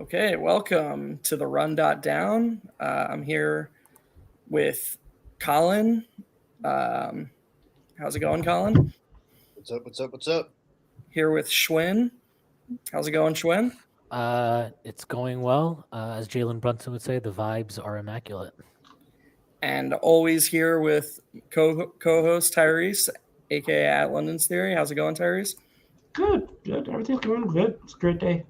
Okay, welcome to the Run.down. I'm here with Colin. Um, how's it going, Colin? What's up? What's up? What's up? Here with Schwinn. How's it going, Schwinn? It's going well. As Jalen Brunson would say, the vibes are immaculate. And always here with co-host Tyrese, aka at London's Theory. How's it going, Tyrese? Good. Everything's going good. It's a great day.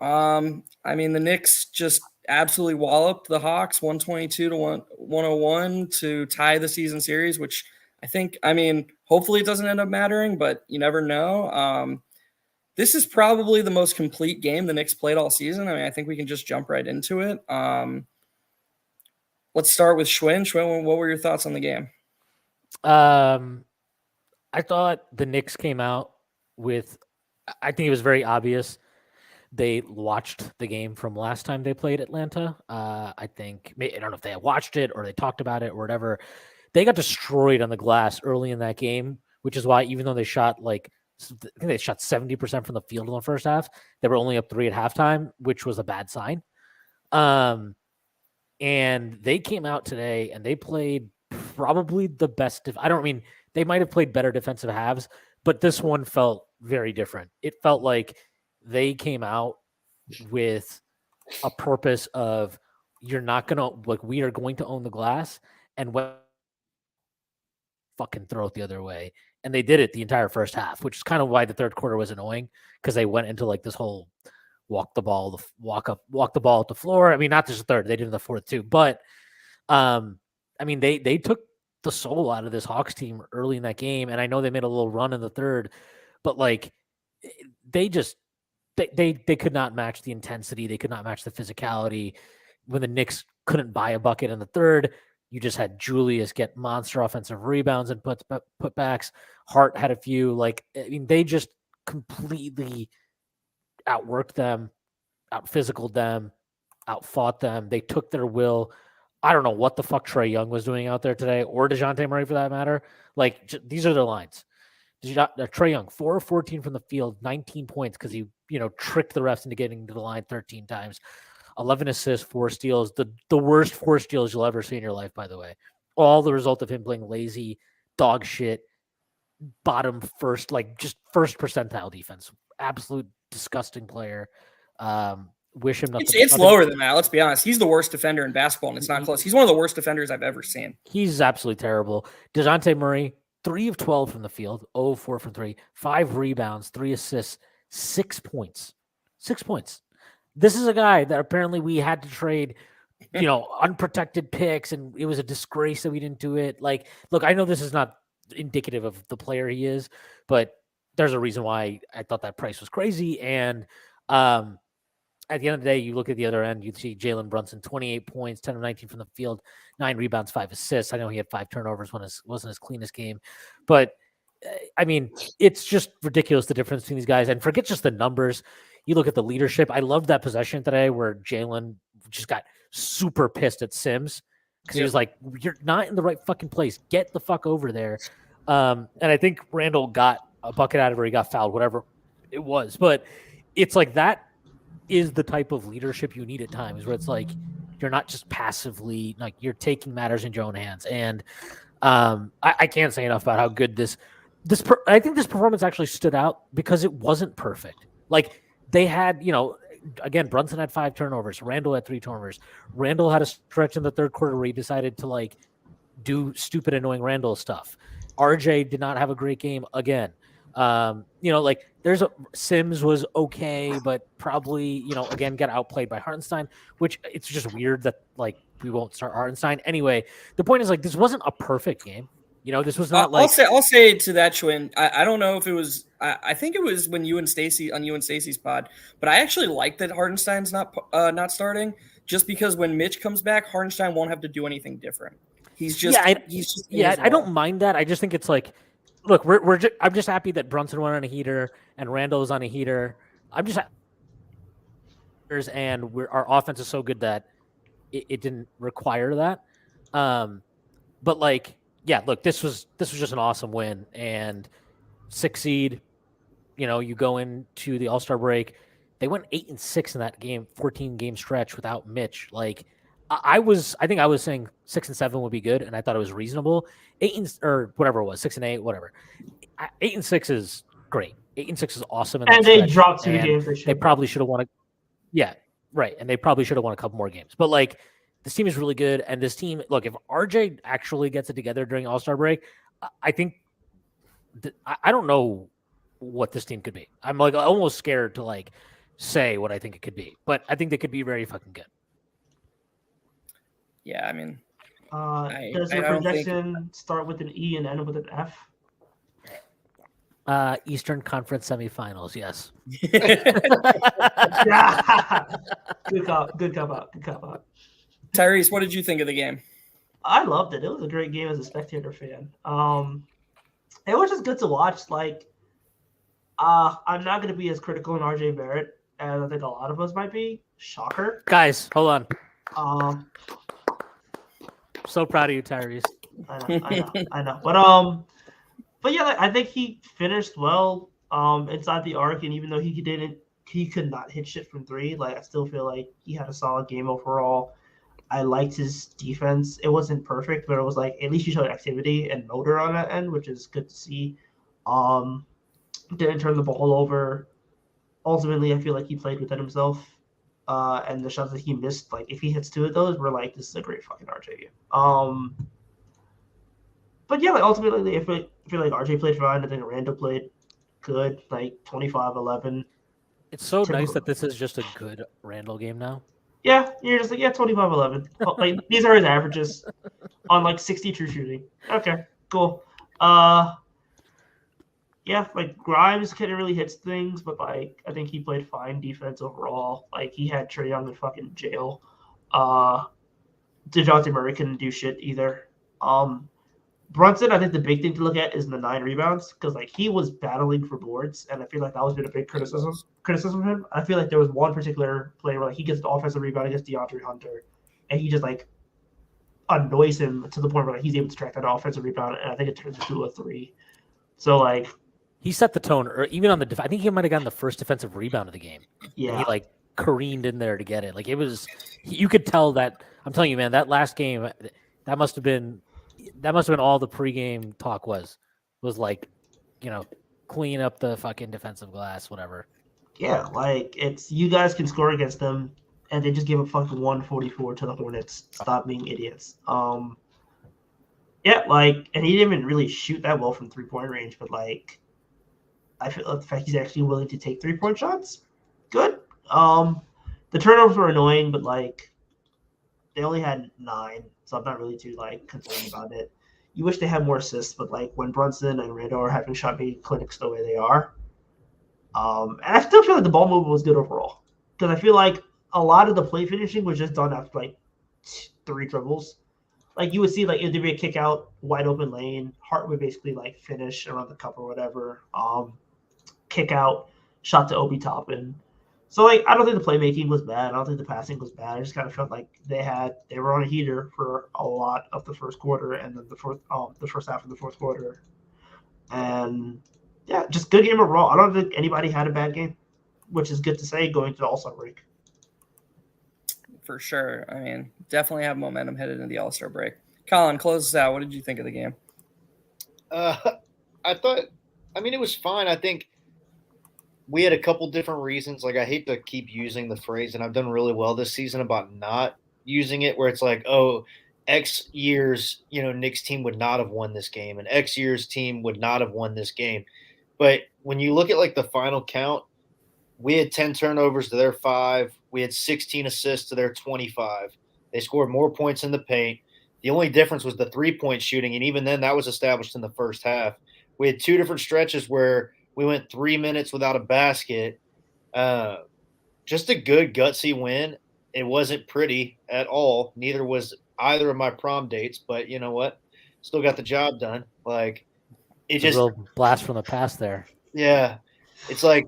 The Knicks just absolutely walloped the Hawks 122 to 101 to tie the season series, which hopefully it doesn't end up mattering, but you never know. This is probably the most complete game the Knicks played all season. I think we can just jump right into it. Let's start with Schwinn. Schwinn, what were your thoughts on the game? I thought the Knicks came out with, I think it was very obvious. They watched the game from last time they played Atlanta. I don't know if they watched it or they talked about it or whatever. They got destroyed on the glass early in that game, which is why even though they shot I think they shot 70% from the field in the first half, they were only up 3 at halftime, which was a bad sign. And they came out today and they played probably the best. They might have played better defensive halves, but this one felt very different. It felt like they came out with a purpose of we are going to own the glass and fucking throw it the other way. And they did it the entire first half, which is kind of why the third quarter was annoying because they went into this whole walk the ball at the floor. Not just the third, they did in the fourth too. But they took the soul out of this Hawks team early in that game. And I know they made a little run in the third, but they could not match the intensity. They could not match the physicality. When the Knicks couldn't buy a bucket in the third, you just had Julius get monster offensive rebounds and putbacks. Hart had a few. They just completely outworked them, out-physicaled them, outfought them. They took their will. I don't know what the fuck Trae Young was doing out there today, or DeJounte Murray for that matter. These are their lines. Trae Young, 4 of 14 from the field, 19 points because he, tricked the refs into getting to the line 13 times. 11 assists, 4 steals. The worst 4 steals you'll ever see in your life, by the way. All the result of him playing lazy, dog shit, bottom first, just first percentile defense. Absolute disgusting player. Wish him nothing. It's lower than that. Let's be honest. He's the worst defender in basketball, and it's not close. He's one of the worst defenders I've ever seen. He's absolutely terrible. DeJounte Murray, 3 of 12 from the field, 0 of 4 from 3, 5 rebounds, 3 assists, 6 points. 6 points. This is a guy that apparently we had to trade, unprotected picks, and it was a disgrace that we didn't do it. Look, I know this is not indicative of the player he is, but there's a reason why I thought that price was crazy. And at the end of the day, you look at the other end, you see Jalen Brunson, 28 points, 10 of 19 from the field, 9 rebounds, 5 assists. I know he had 5 turnovers when it wasn't his cleanest game. But, it's just ridiculous, the difference between these guys. And forget just the numbers. You look at the leadership. I loved that possession today where Jalen just got super pissed at Sims because he was like, you're not in the right fucking place. Get the fuck over there. And I think Randall got a bucket out of where he got fouled, whatever it was. But it's that is the type of leadership you need at times where it's you're not just passively, you're taking matters in your own hands. And I can't say enough about how good I think this performance actually stood out because it wasn't perfect. They had, again, Brunson had 5 turnovers. Randall had 3 turnovers. Randall had a stretch in the third quarter where he decided to do stupid, annoying Randall stuff. RJ did not have a great game again. Sims was okay, but probably, again, got outplayed by Hartenstein, which it's just weird that we won't start Hartenstein. Anyway, the point is this wasn't a perfect game. This was not I'll say to that, Schwinn, I don't know if it was, I think it was when you and Stacy's pod, but I actually like that Hardenstein's not starting just because when Mitch comes back, Hardenstein won't have to do anything different. I don't mind that. I just think it's look, I'm just happy that Brunson went on a heater and Randall was on a heater. I'm just and our offense is so good that it didn't require that. But look, this was just an awesome win and 6 seed. You go into the All-Star break. They went 8-6 in that game, 14 game stretch without Mitch. Like I think I was saying 6-7 would be good, and I thought it was reasonable. Or whatever it was, 6-8, whatever. 8-6 is great. 8-6 is awesome in that And they stretch, dropped 2 and games. they probably should have won. Yeah, right. And they probably should have won a couple more games. But like this team is really good, and this team, look, if RJ actually gets it together during All-Star break, I think I don't know what this team could be. I'm like almost scared to like say what I think it could be, but I think they could be very fucking good. Yeah, I mean, does your I don't think- projection start with an E and end with an F? Eastern Conference semifinals, yes. Yeah. Good cop out. Tyrese, what did you think of the game? I loved it. It was a great game as a spectator fan. It was just good to watch. Like, I'm not going to be as critical on RJ Barrett as I think a lot of us might be. Shocker. Guys, hold Um, on. So proud of you, Tyrese. I know. But yeah, like, I think he finished well inside the arc, and even though he could not hit shit from 3. Like, I still feel like he had a solid game overall. I liked his defense. It wasn't perfect, but it was like at least he showed activity and motor on that end, which is good to see. Didn't turn the ball over. Ultimately, I feel like he played within himself. And the shots that he missed, like if he hits 2 of those, we're like, this is a great fucking RJ game. But yeah, like ultimately, I feel like RJ played fine. I think Randall played good, like 25-11. It's so nice that this is just a good Randall game now. Yeah, you're just like, 25-11. Like these are his averages on like 60 true shooting. Okay, cool. Yeah, like Grimes couldn't really hit things, but like I think he played fine defense overall. Like he had Trae Young in fucking jail. DeJounte Murray couldn't do shit either. Brunson, I think the big thing to look at is the 9 rebounds because like he was battling for boards, and I feel like that was been a big criticism of him. I feel like there was one particular play where like he gets the offensive rebound against DeAndre Hunter, and he just like annoys him to the point where like he's able to track that offensive rebound, and I think it turns into a 3. So like he set the tone, or even on the I think he might have gotten the first defensive rebound of the game. Yeah, and he like careened in there to get it. Like it was, you could tell that. I'm telling you, man, that last game, that must have been all the pregame talk was like, clean up the fucking defensive glass, whatever. Yeah, like it's you guys can score against them, and they just gave a fucking 144 to the Hornets. Stop being idiots. Yeah, like, and he didn't even really shoot that well from 3-point range, but like, I feel like the fact he's actually willing to take 3-point shots, good. The turnovers were annoying, but like, they only had 9, so I'm not really too like concerned about it. You wish they had more assists, but like when Brunson and Randall are having shot making clinics the way they are, and I still feel like the ball movement was good overall because I feel like a lot of the play finishing was just done after like 3 dribbles. Like you would see like it would be a kick out, wide open lane. Hart would basically like finish around the cup or whatever. Kick out, shot to Obi Toppin. So like I don't think the playmaking was bad. I don't think the passing was bad. I just kind of felt like they were on a heater for a lot of the first quarter and then the first half of the fourth quarter. And yeah, just good game overall. I don't think anybody had a bad game, which is good to say going to the All-Star break. For sure. I mean, definitely have momentum headed into the All-Star break. Colin, close us out. What did you think of the game? It was fine. I think we had a couple different reasons. Like, I hate to keep using the phrase, and I've done really well this season about not using it, where it's like, oh, X years, Knicks team would not have won this game, and X years team would not have won this game. But when you look at like the final count, we had 10 turnovers to their 5. We had 16 assists to their 25. They scored more points in the paint. The only difference was the 3-point shooting, and even then that was established in the first half. We had 2 different stretches where we went 3 minutes without a basket. Just a good, gutsy win. It wasn't pretty at all. Neither was either of my prom dates, but you know what? Still got the job done. Like, It's a real blast from the past there. Yeah. It's like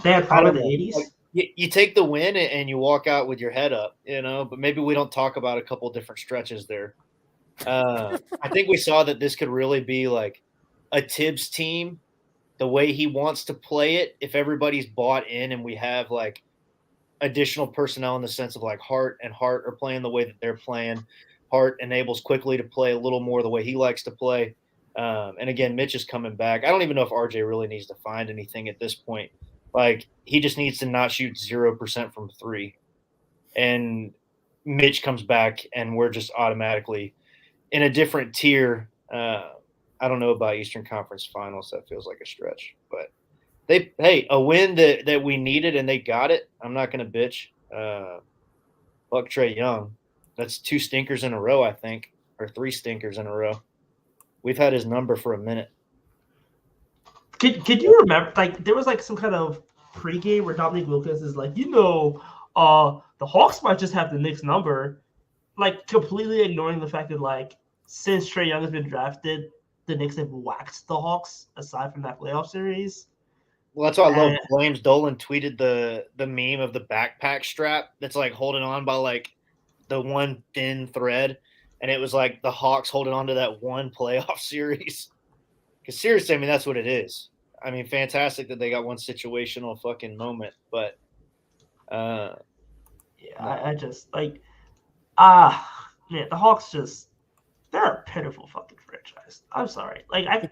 they had prom in the 80s. Like, you take the win and you walk out with your head up, but maybe we don't talk about a couple different stretches there. I think we saw that this could really be like a Tibbs team the way he wants to play it, if everybody's bought in and we have like additional personnel in the sense of like Hart are playing the way that they're playing, Hart enables quickly to play a little more the way he likes to play. And again, Mitch is coming back. I don't even know if RJ really needs to find anything at this point. Like, he just needs to not shoot 0% from three. And Mitch comes back, and we're just automatically in a different tier. I don't know about Eastern Conference Finals. That feels like a stretch. But a win that we needed, and they got it. I'm not going to bitch. Fuck Trae Young. That's 2 stinkers in a row, I think, or 3 stinkers in a row. We've had his number for a minute. Could you remember, like, there was like some kind of pregame where Dominique Wilkins is like, the Hawks might just have the Knicks number, like completely ignoring the fact that, like, since Trae Young has been drafted, the Knicks have waxed the Hawks aside from that playoff series. Well, that's why I love James Dolan tweeted the meme of the backpack strap that's like holding on by like the one thin thread. And it was like the Hawks holding on to that one playoff series. Because seriously, I mean, that's what it is. I mean, fantastic that they got one situational fucking moment. But, I just, like, man, the Hawks just, they're a pitiful fucking franchise. I'm sorry. Like,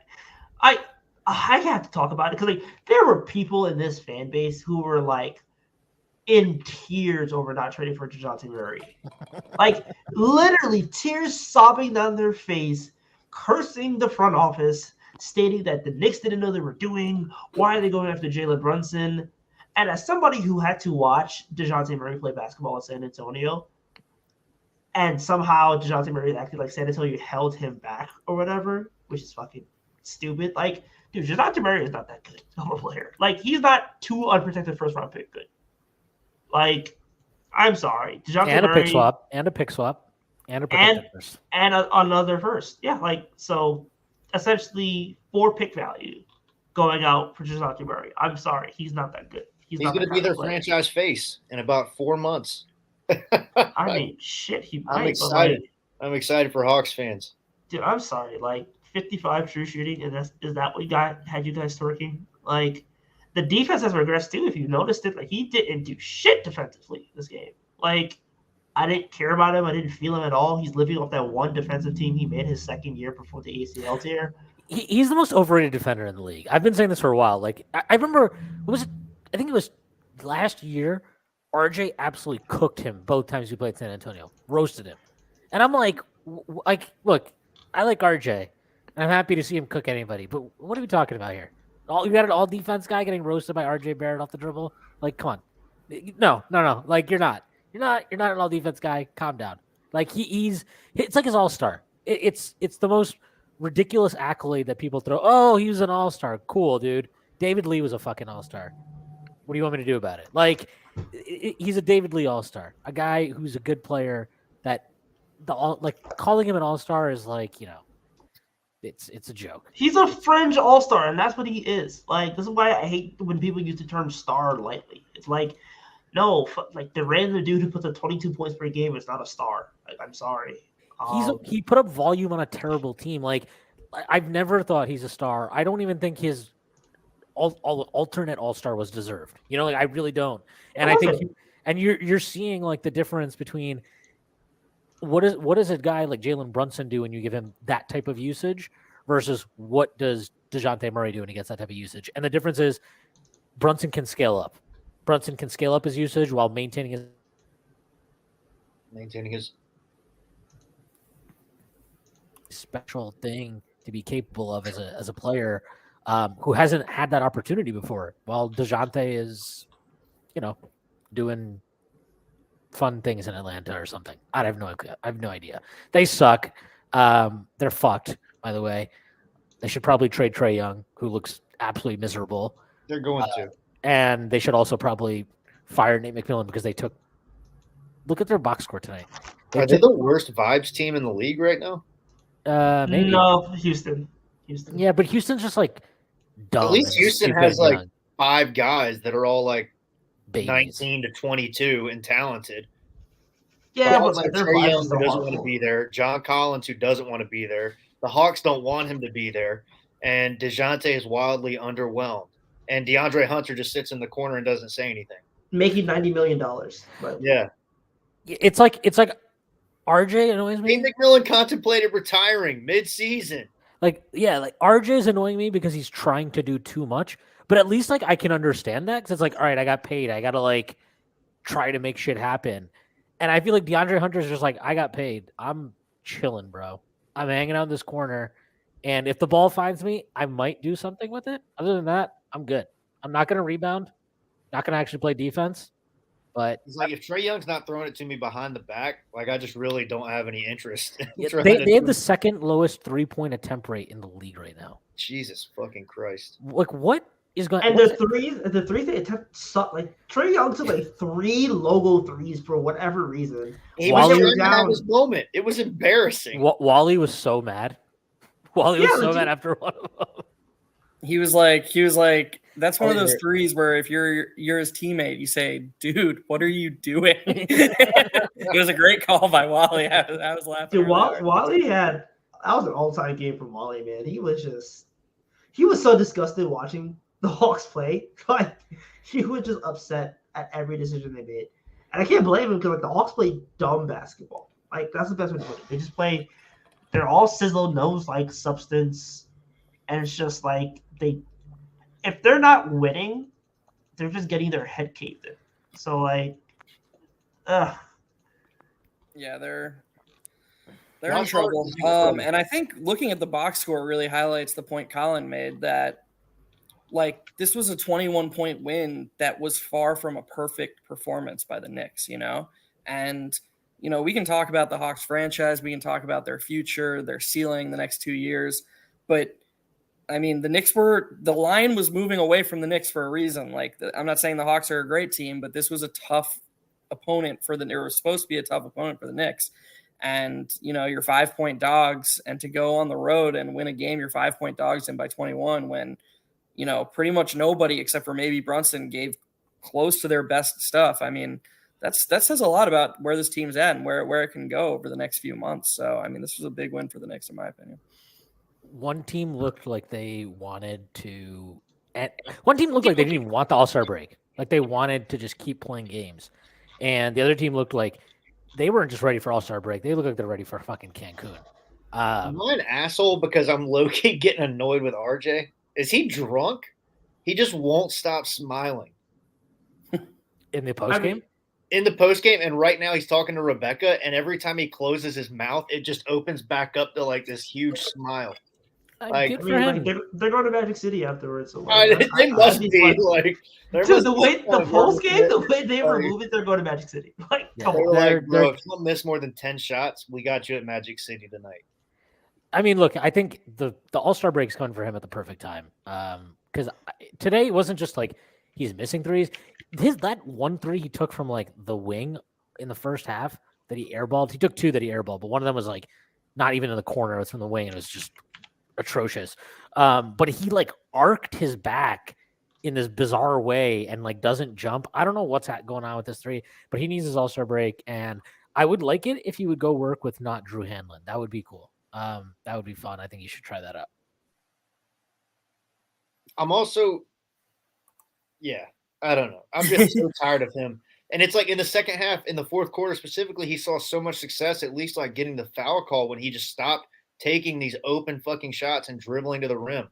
I have to talk about it because, like, there were people in this fan base who were, like, in tears over not trading for DeJounte Murray. Like, literally tears sobbing down their face, cursing the front office, stating that the Knicks didn't know they were doing. Why are they going after Jalen Brunson? And as somebody who had to watch DeJounte Murray play basketball in San Antonio, and somehow DeJounte Murray acted like San Antonio held him back or whatever, which is fucking stupid. Like, dude, DeJounte Murray is not that good of a player. Like, he's not too unprotected first-round pick good. Like, I'm sorry. DeJounte and Murray, a pick swap, and a protected first. And another first. Yeah, like, so essentially 4 pick value going out for DeJounte Murray. I'm sorry. He's not that good. He's going to be their franchise face in about 4 months. I mean, shit. I'm excited. I'm excited for Hawks fans. Dude, I'm sorry. Like, 55 true shooting, and is that what had you guys twerking? Like, the defense has regressed too. If you noticed it, like, he didn't do shit defensively this game. Like, I didn't care about him. I didn't feel him at all. He's living off that one defensive team he made his second year before the ACL tear. He's the most overrated defender in the league. I've been saying this for a while. Like, I remember, I think it was last year, RJ absolutely cooked him both times we played San Antonio, roasted him. And I'm like, look, I like RJ, and I'm happy to see him cook anybody. But what are we talking about here? You got an all defense guy getting roasted by RJ Barrett off the dribble? Like, come on. No. Like, you're not an all defense guy. Calm down. Like, it's like his all-star. It's the most ridiculous accolade that people throw. Oh, he was an all-star. Cool, dude. David Lee was a fucking all-star. What do you want me to do about it? Like, he's a David Lee all-star, a guy who's a good player. That calling him an all-star is like, it's a joke. He's a fringe all-star, and that's what he is. Like, this is why I hate when people use the term star lightly. It's like, no, like, the random dude who puts up 22 points per game is not a star. Like, I'm sorry. He put up volume on a terrible team. Like, I've never thought he's a star. I don't even think his alternate all-star was deserved. Like, I really don't. And I think you're seeing, like, the difference between what does a guy like Jalen Brunson do when you give him that type of usage versus what does DeJounte Murray do when he gets that type of usage? And the difference is Brunson can scale up. Brunson can scale up his usage while maintaining his special thing to be capable of as a player who hasn't had that opportunity before. While DeJounte is, doing fun things in Atlanta or something. I have no idea. They suck. They're fucked, by the way. They should probably trade Trae Young, who looks absolutely miserable. They're going to. And they should also probably fire Nate McMillan because look at their box score tonight. Are they the worst vibes team in the league right now? Maybe. No, Houston. Yeah, but Houston's just like dumb. At least Houston has like 5 guys that are all like babies. 19 to 22 and talented. Yeah, but like, Trae Young, who doesn't want to be there. John Collins, who doesn't want to be there. The Hawks don't want him to be there. and DeJounte is wildly underwhelmed. And DeAndre Hunter just sits in the corner and doesn't say anything. Making $90 million. But Yeah. It's like RJ annoys me. Nate McMillan contemplated retiring mid-season. Like RJ is annoying me because he's trying to do too much. But at least like I can understand that because it's like, all right, I got paid. I gotta like try to make shit happen. And I feel like DeAndre Hunter's just like, I got paid. I'm chilling, bro. I'm hanging out in this corner. And if the ball finds me, I might do something with it. Other than that, I'm good. I'm not gonna rebound. Not gonna actually play defense. But It's like if Trae Young's not throwing it to me behind the back, like I just really don't have any interest. They have the second lowest 3-point attempt rate in the league right now. Jesus fucking Christ! Like what is going? And the threes they attempt suck. Like Trae Young took like 3 logo threes for whatever reason. He Wally was was trying to have his moment. It was embarrassing. Wally was so mad. Wally was so mad after one of them. He was like, that's one of those threes where if you're his teammate, you say, dude, what are you doing? It was a great call by Wally. I was laughing. Dude, Wally that was an all-time game from Wally, man. He was so disgusted watching the Hawks play. Like he was just upset at every decision they made. And I can't blame him because like the Hawks play dumb basketball. Like that's the best way to put it. They just play, they're all sizzle, nose like substance. And it's just like if they're not winning, they're just getting their head caved in. So like, yeah, they're in trouble. And I think looking at the box score really highlights the point Colin made that like this was a 21-point win that was far from a perfect performance by the Knicks, you know? And, you know, we can talk about the Hawks franchise. We can talk about their future, their ceiling the next 2 years. But I mean, the line was moving away from the Knicks for a reason. Like, I'm not saying the Hawks are a great team, but this was a tough opponent it was supposed to be a tough opponent for the Knicks. And, you know, you're 5-point dogs, and to go on the road and win a game, you're 5-point dogs in by 21 when, you know, pretty much nobody except for maybe Brunson gave close to their best stuff. I mean, that says a lot about where this team's at and where it can go over the next few months. So, I mean, this was a big win for the Knicks, in my opinion. One team looked like they wanted to – one team looked like they didn't even want the All-Star break. Like they wanted to just keep playing games. And the other team looked like they weren't just ready for All-Star break. They looked like they're ready for fucking Cancun. Am I an asshole because I'm low-key getting annoyed with RJ? Is he drunk? He just won't stop smiling. In the postgame? In the postgame, and right now he's talking to Rebecca, and every time he closes his mouth, it just opens back up to like this huge smile. Like, they're going to Magic City afterwards. So they must be like the post game, the way they remove it, they're going to Magic City. Like, come on, like, bro, if you miss more than 10 shots, we got you at Magic City tonight. I mean, look, I think the All-Star break's coming for him at the perfect time. Because today it wasn't just like he's missing threes. That 1 3 he took from like the wing in the first half that he airballed. He took 2 that he airballed, but one of them was like not even in the corner. It was from the wing, and it was just atrocious. But he like arced his back in this bizarre way and like doesn't jump. I don't know what's going on with this 3, but he needs his All-Star break, and I would like it if he would go work with not Drew Hanlon. That would be cool. That would be fun. I think you should try that out. I'm also, I don't know. I'm just so tired of him. And it's like in the second half, in the fourth quarter specifically, he saw so much success, at least like getting the foul call when he just stopped taking these open fucking shots and dribbling to the rim.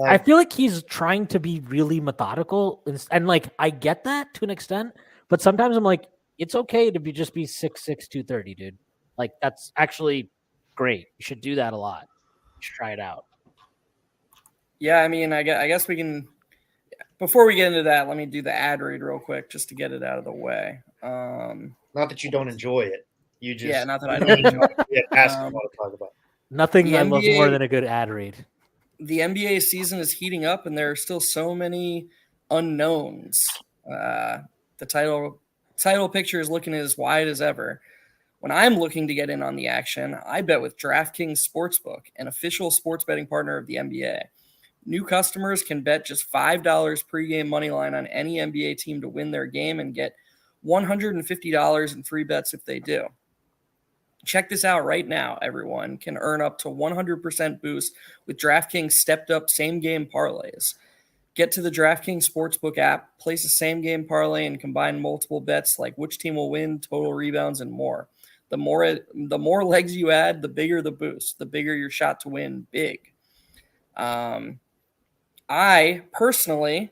I feel like he's trying to be really methodical. And like, I get that to an extent, but sometimes I'm like, it's okay to just be 6'6", 230, dude. Like, that's actually great. You should do that a lot. You should try it out. Yeah, I mean, I guess we can. Before we get into that, let me do the ad read real quick just to get it out of the way. Not that you don't enjoy it. You just not that I don't enjoy it. Yeah, basketball to talk about. Nothing I love more than a good ad read. The NBA season is heating up, and there are still so many unknowns. The title picture is looking as wide as ever. When I'm looking to get in on the action, I bet with DraftKings Sportsbook, an official sports betting partner of the NBA. New customers can bet just $5 pregame money line on any NBA team to win their game and get $150 in free bets if they do. check this out right now, everyone can earn up to 100% boost with DraftKings stepped up same game parlays. Get to the DraftKings Sportsbook app, place a same game parlay, and combine multiple bets like which team will win, total rebounds, and more. The more legs you add, the bigger the boost, the bigger your shot to win big. I personally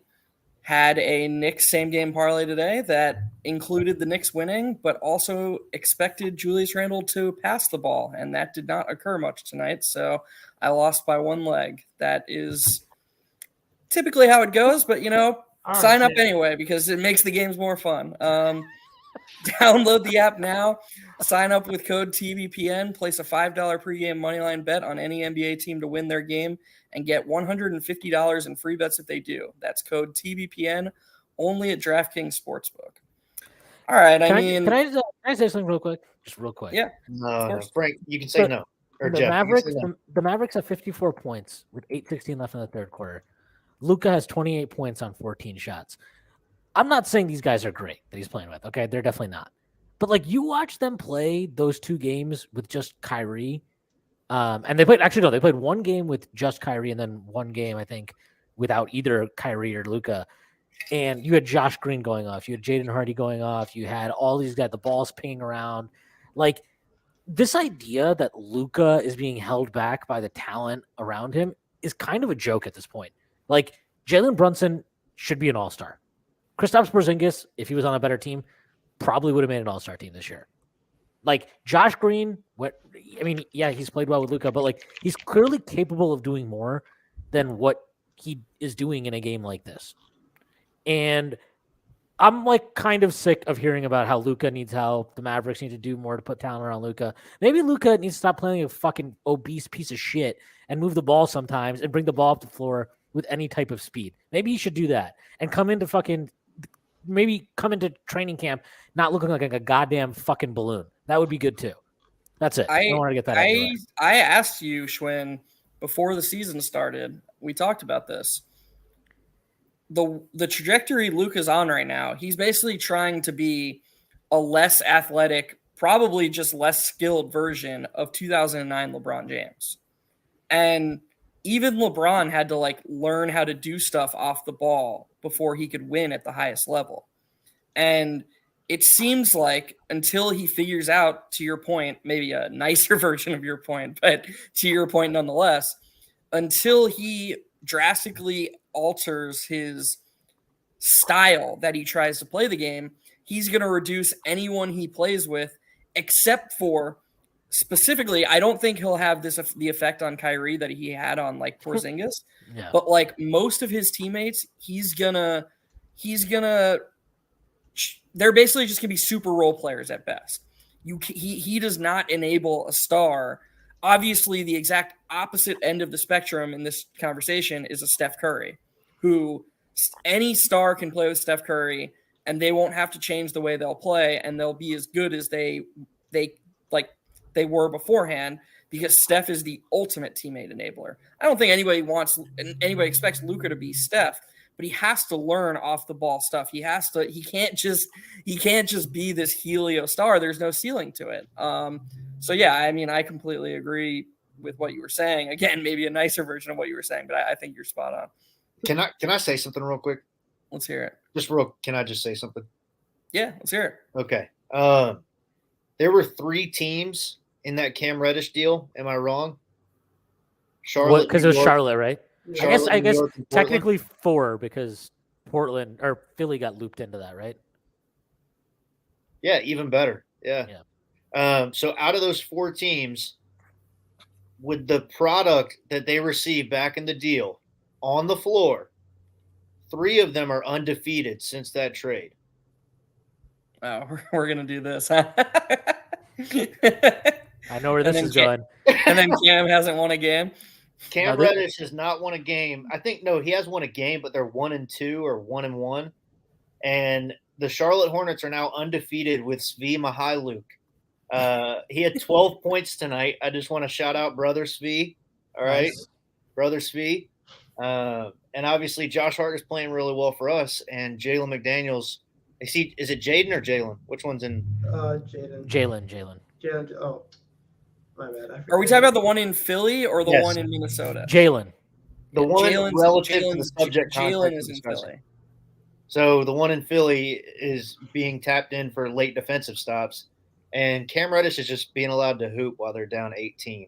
had a Knicks same game parlay today that included the Knicks winning, but also expected Julius Randle to pass the ball, and that did not occur much tonight. So I lost by one leg. That is typically how it goes, but sign up anyway because it makes the games more fun. Download the app now, sign up with code TBPN, place a $5 pregame moneyline bet on any NBA team to win their game, and get $150 in free bets if they do. That's code TBPN only at DraftKings Sportsbook. All right, Can I say something real quick? Just real quick. Yeah. No, Frank, you can say no. Or the Jeff, Mavericks, no. the Mavericks have 54 points with 8:16 left in the third quarter. Luka has 28 points on 14 shots. I'm not saying these guys are great that he's playing with. Okay, they're definitely not. But you watch them play those 2 games with just Kyrie, and they played one game with just Kyrie and then one game I think without either Kyrie or Luka. And you had Josh Green going off, you had Jaden Hardy going off, you had all these guys, the balls pinging around. This idea that Luka is being held back by the talent around him is kind of a joke at this point. Jalen Brunson should be an all-star. Kristaps Porzingis, if he was on a better team, probably would have made an all-star team this year. Josh Green, he's played well with Luka, but he's clearly capable of doing more than what he is doing in a game like this. And I'm kind of sick of hearing about how Luka needs help. The Mavericks need to do more to put talent around Luka. Maybe Luka needs to stop playing a fucking obese piece of shit and move the ball sometimes and bring the ball up the floor with any type of speed. Maybe he should do that and come into training camp not looking like a goddamn fucking balloon. That would be good too. That's it. I want to get that out of the way. I asked you, Schwinn, before the season started. We talked about this. The trajectory Luka's on right now, he's basically trying to be a less athletic, probably just less skilled version of 2009 LeBron James. And even LeBron had to learn how to do stuff off the ball before he could win at the highest level. And it seems like until he figures out, to your point, maybe a nicer version of your point, but to your point nonetheless, until he drastically alters his style that he tries to play the game, he's going to reduce anyone he plays with, except for specifically, I don't think he'll have the effect on Kyrie that he had on Porzingis. Yeah. But most of his teammates, they're basically just gonna be super role players at best. He does not enable a star. Obviously, the exact opposite end of the spectrum in this conversation is a Steph Curry, who any star can play with Steph Curry, and they won't have to change the way they'll play, and they'll be as good as they were beforehand, because Steph is the ultimate teammate enabler. I don't think anybody expects Luka to be Steph, but he has to learn off the ball stuff. He can't just be this Helio star. There's no ceiling to it. So yeah, I completely agree with what you were saying. Again, maybe a nicer version of what you were saying, but I think you're spot on. Can I say something real quick? Let's hear it. Can I just say something? Yeah, let's hear it. Okay. There were 3 teams in that Cam Reddish deal. Am I wrong? Charlotte, because it was Charlotte, right? Charlotte, I guess New York, and technically 4 because Portland or Philly got looped into that, right? Yeah, even better. Yeah. So out of those 4 teams, with the product that they received back in the deal on the floor, 3 of them are undefeated since that trade. Oh, we're gonna do this, huh? I know where this is going. And then Cam hasn't won a game. Cam Reddish has not won a game. I think he has won a game, but they're 1-2 or 1-1. And the Charlotte Hornets are now undefeated with Svi Mihailuk. He had 12 points tonight. I just want to shout out brother Svi. All right, Nice. Brother Svi. And obviously Josh Hart is playing really well for us. And Jalen McDaniels. Is it Jaden or Jalen? Which one's in? Jalen. Jalen. Oh, My bad. Are we talking about the one in Philly or the Yes. one in Minnesota? Jalen. The one relative to the subject Jalen context is we're in discussing. Philly. So the one in Philly is being tapped in for late defensive stops, and Cam Reddish is just being allowed to hoop while they're down 18.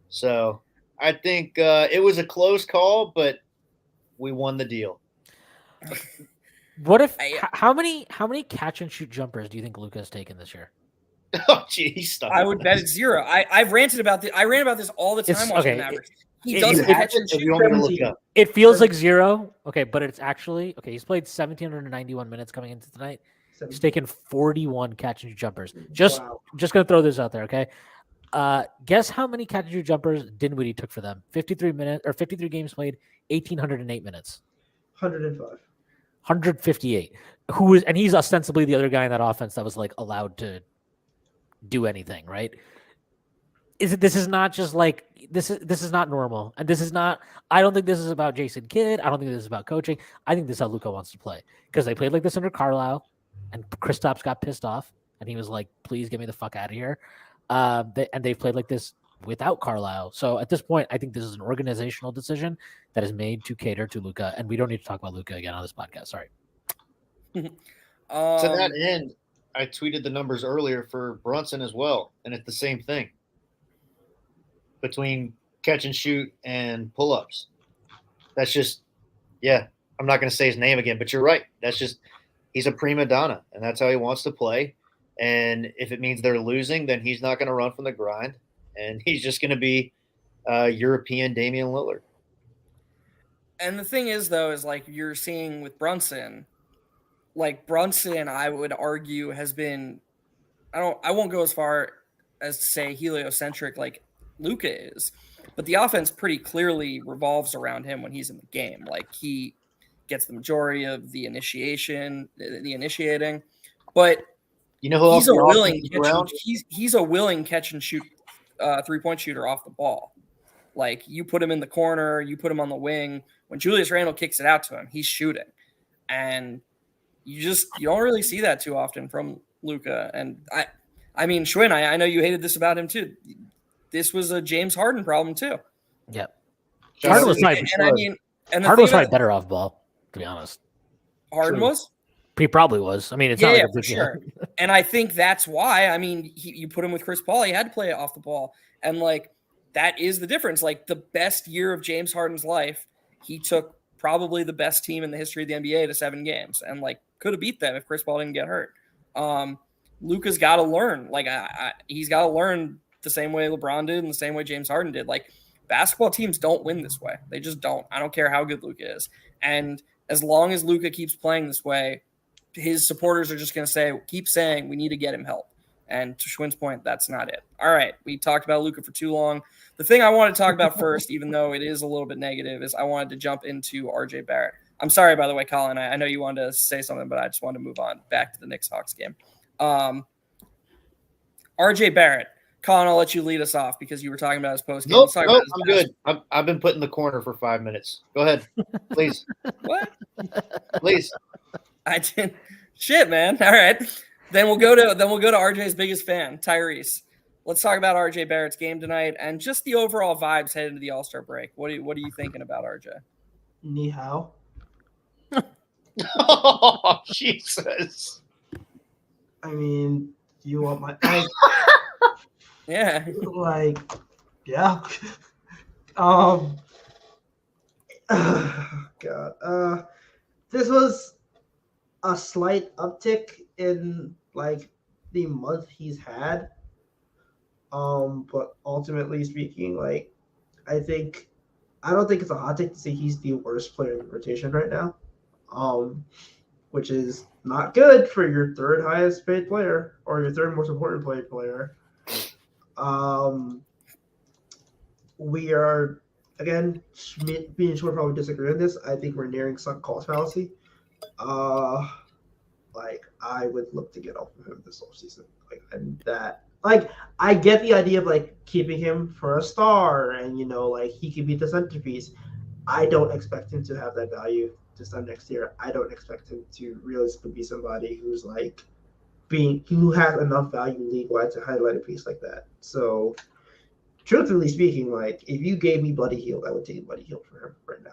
So I think it was a close call, but we won the deal. What if how many catch and shoot jumpers do you think Luka has taken this year? Oh, gee, he's stuck. I would bet it's 0. I've ranted about this. I rant about this all the time watching the Mavericks. He doesn't catch and If shoot. you want me to look it up. It feels like 0. Okay, but it's actually okay. He's played 1,791 minutes coming into tonight. He's taken 41 catch and shoot jumpers. Just gonna throw this out there, okay? Guess how many catch and shoot jumpers Dinwiddie took for them? 53 games played, 1,808 minutes. 105. 158. And he's ostensibly the other guy in that offense that was like allowed to do anything, right? This is not just like this is not normal. And this is not I don't think this is about Jason Kidd. I don't think this is about coaching. I think this is how Luka wants to play. Because they played like this under Carlisle and Kristaps got pissed off and he was like, please get me the fuck out of here. And they've played like this without Carlisle. So at this point, I think this is an organizational decision that is made to cater to Luka, and we don't need to talk about Luka again on this podcast. Sorry. To that end, I tweeted the numbers earlier for Brunson as well, and it's the same thing between catch and shoot and pull-ups. That's just, yeah, I'm not going to say his name again, but you're right. That's just, he's a prima donna, and that's how he wants to play. And if it means they're losing, then he's not going to run from the grind, and he's just going to be European Damian Lillard. And the thing is, though, is like you're seeing with Brunson, I would argue has been, I won't go as far as to say heliocentric like Luka is, but the offense pretty clearly revolves around him when he's in the game. Like he gets the majority of the initiating, but you know who he's a willing catch and shoot 3-point shooter off the ball. Like you put him in the corner, you put him on the wing. When Julius Randle kicks it out to him, he's shooting, and you don't really see that too often from Luka. And I mean, Schwinn, I know you hated this about him too. This was a James Harden problem too. Yep. Harden was probably better off ball, to be honest. Harden was? He probably was. I mean, it's not like for sure. And I think that's why. I mean, you put him with Chris Paul, he had to play it off the ball, and like that is the difference. Like the best year of James Harden's life, he took probably the best team in the history of the NBA to 7 games, and like could have beat them if Chris Paul didn't get hurt. Luka's got to learn. Like he's got to learn the same way LeBron did and the same way James Harden did. Like basketball teams don't win this way. They just don't. I don't care how good Luka is. And as long as Luka keeps playing this way, his supporters are just going to keep saying, we need to get him help. And to Schwinn's point, that's not it. All right. We talked about Luka for too long. The thing I want to talk about first, even though it is a little bit negative, is I wanted to jump into RJ Barrett. I'm sorry, by the way, Colin. I know you wanted to say something, but I just wanted to move on back to the Knicks-Hawks game. RJ Barrett. Colin, I'll let you lead us off because you were talking about his post game. Nope, I'm good. I've been put in the corner for 5 minutes. Go ahead, please. What? Please. I didn't. Shit, man. All right. Then we'll go to RJ's biggest fan, Tyrese. Let's talk about RJ Barrett's game tonight and just the overall vibes heading into the All-Star break. What are you thinking about RJ? Ni hao. Oh, Jesus. I mean, you want my Yeah. like, yeah. God. This was a slight uptick in like the month he's had. But ultimately speaking, like I don't think it's a hot take to say he's the worst player in the rotation right now. Which is not good for your third highest paid player or your third most important player. We are, again, me and Schmidt probably disagree on this. I think we're nearing sunk cost fallacy. Like, I would look to get off of him this offseason. I get the idea of, like, keeping him for a star and, he could be the centerpiece. I don't expect him to have that value this time next year. I don't expect him to realistically be somebody who's, who has enough value league-wide to highlight a piece like that. So truthfully speaking, like if you gave me Buddy Hield, I would take Buddy Hield for him right now.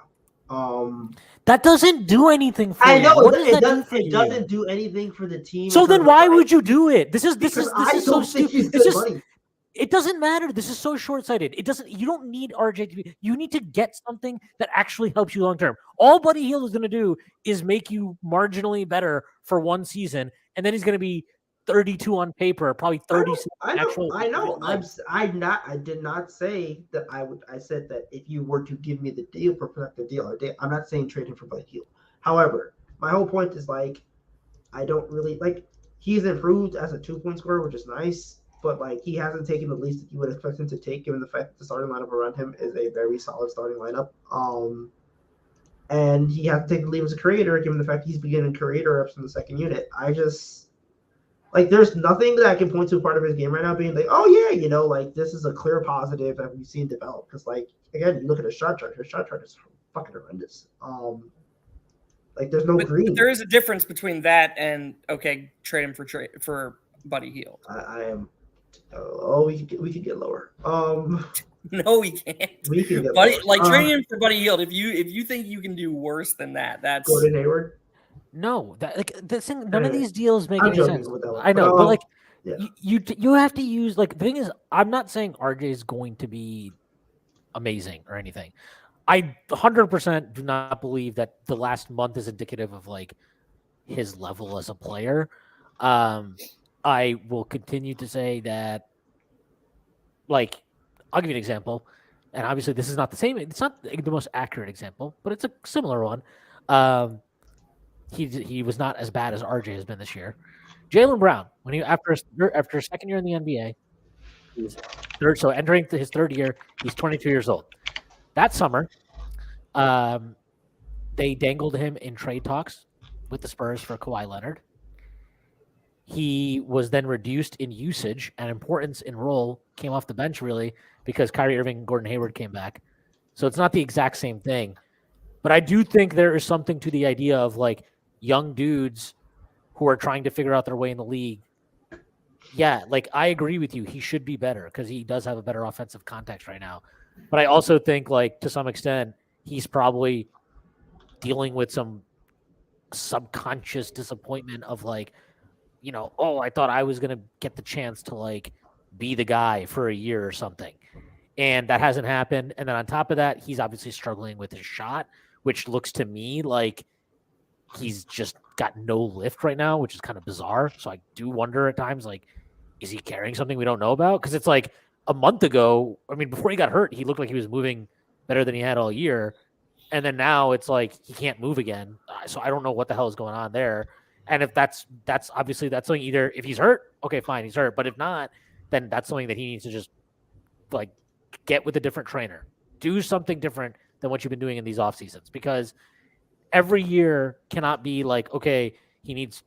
That doesn't do anything for I you. know What does that do for it you? doesn't do anything for the team. So then why would you do it? This is I so don't think he's stupid. good money. It doesn't matter. This is so short-sighted. You don't need RJ to be. You need to get something that actually helps you long term. All Buddy Hield is going to do is make you marginally better for one season, and then he's going to be 32 on paper, probably 30. I know. I did not say that I would. I said that if you were to give me the deal for productive deal, I'm not saying trade him for Buddy Hield. However, my whole point is like, I don't really like. He's improved as a 2-point scorer, which is nice. But like he hasn't taken the least that you would expect him to take, given the fact that the starting lineup around him is a very solid starting lineup. And he has to take the lead as a creator, given the fact he's beginning creator reps in the second unit. I just like there's nothing that I can point to a part of his game right now being like, oh yeah, like this is a clear positive that we've seen develop. Because like again, you look at his shot chart is fucking horrendous. Like there's no green. But there is a difference between that and okay, trade him for Buddy Hield. I am. Oh, we could get lower. No, we can't. We can get Buddy, lower. like trading him for Buddy Hield. If you think you can do worse than that, that's Gordon Hayward. No, the thing. None of these deals make any sense. That I know, but like yeah. you have to use like the thing is, I'm not saying RJ is going to be amazing or anything. I 100% do not believe that the last month is indicative of like his level as a player. I will continue to say that, like, I'll give you an example, and obviously this is not the same. It's not the most accurate example, but it's a similar one. He was not as bad as RJ has been this year. Jaylen Brown, when he after his second year in the NBA, he's third. So entering his third year, he's 22 years old. That summer, they dangled him in trade talks with the Spurs for Kawhi Leonard. He was then reduced in usage and importance in role, came off the bench really because Kyrie Irving and Gordon Hayward came back. So it's not the exact same thing. But I do think there is something to the idea of like young dudes who are trying to figure out their way in the league. Yeah, like I agree with you. He should be better because he does have a better offensive context right now. But I also think like to some extent, he's probably dealing with some subconscious disappointment of like, I thought I was going to get the chance to like be the guy for a year or something. And that hasn't happened. And then on top of that, he's obviously struggling with his shot, which looks to me like he's just got no lift right now, which is kind of bizarre. So I do wonder at times, like, is he carrying something we don't know about? Because it's like a month ago, I mean, before he got hurt, he looked like he was moving better than he had all year. And then now it's like he can't move again. So I don't know what the hell is going on there. And if that's obviously that's something either if he's hurt, okay, fine, he's hurt. But if not, then that's something that he needs to just like get with a different trainer. Do something different than what you've been doing in these off seasons because every year cannot be like, okay, he needs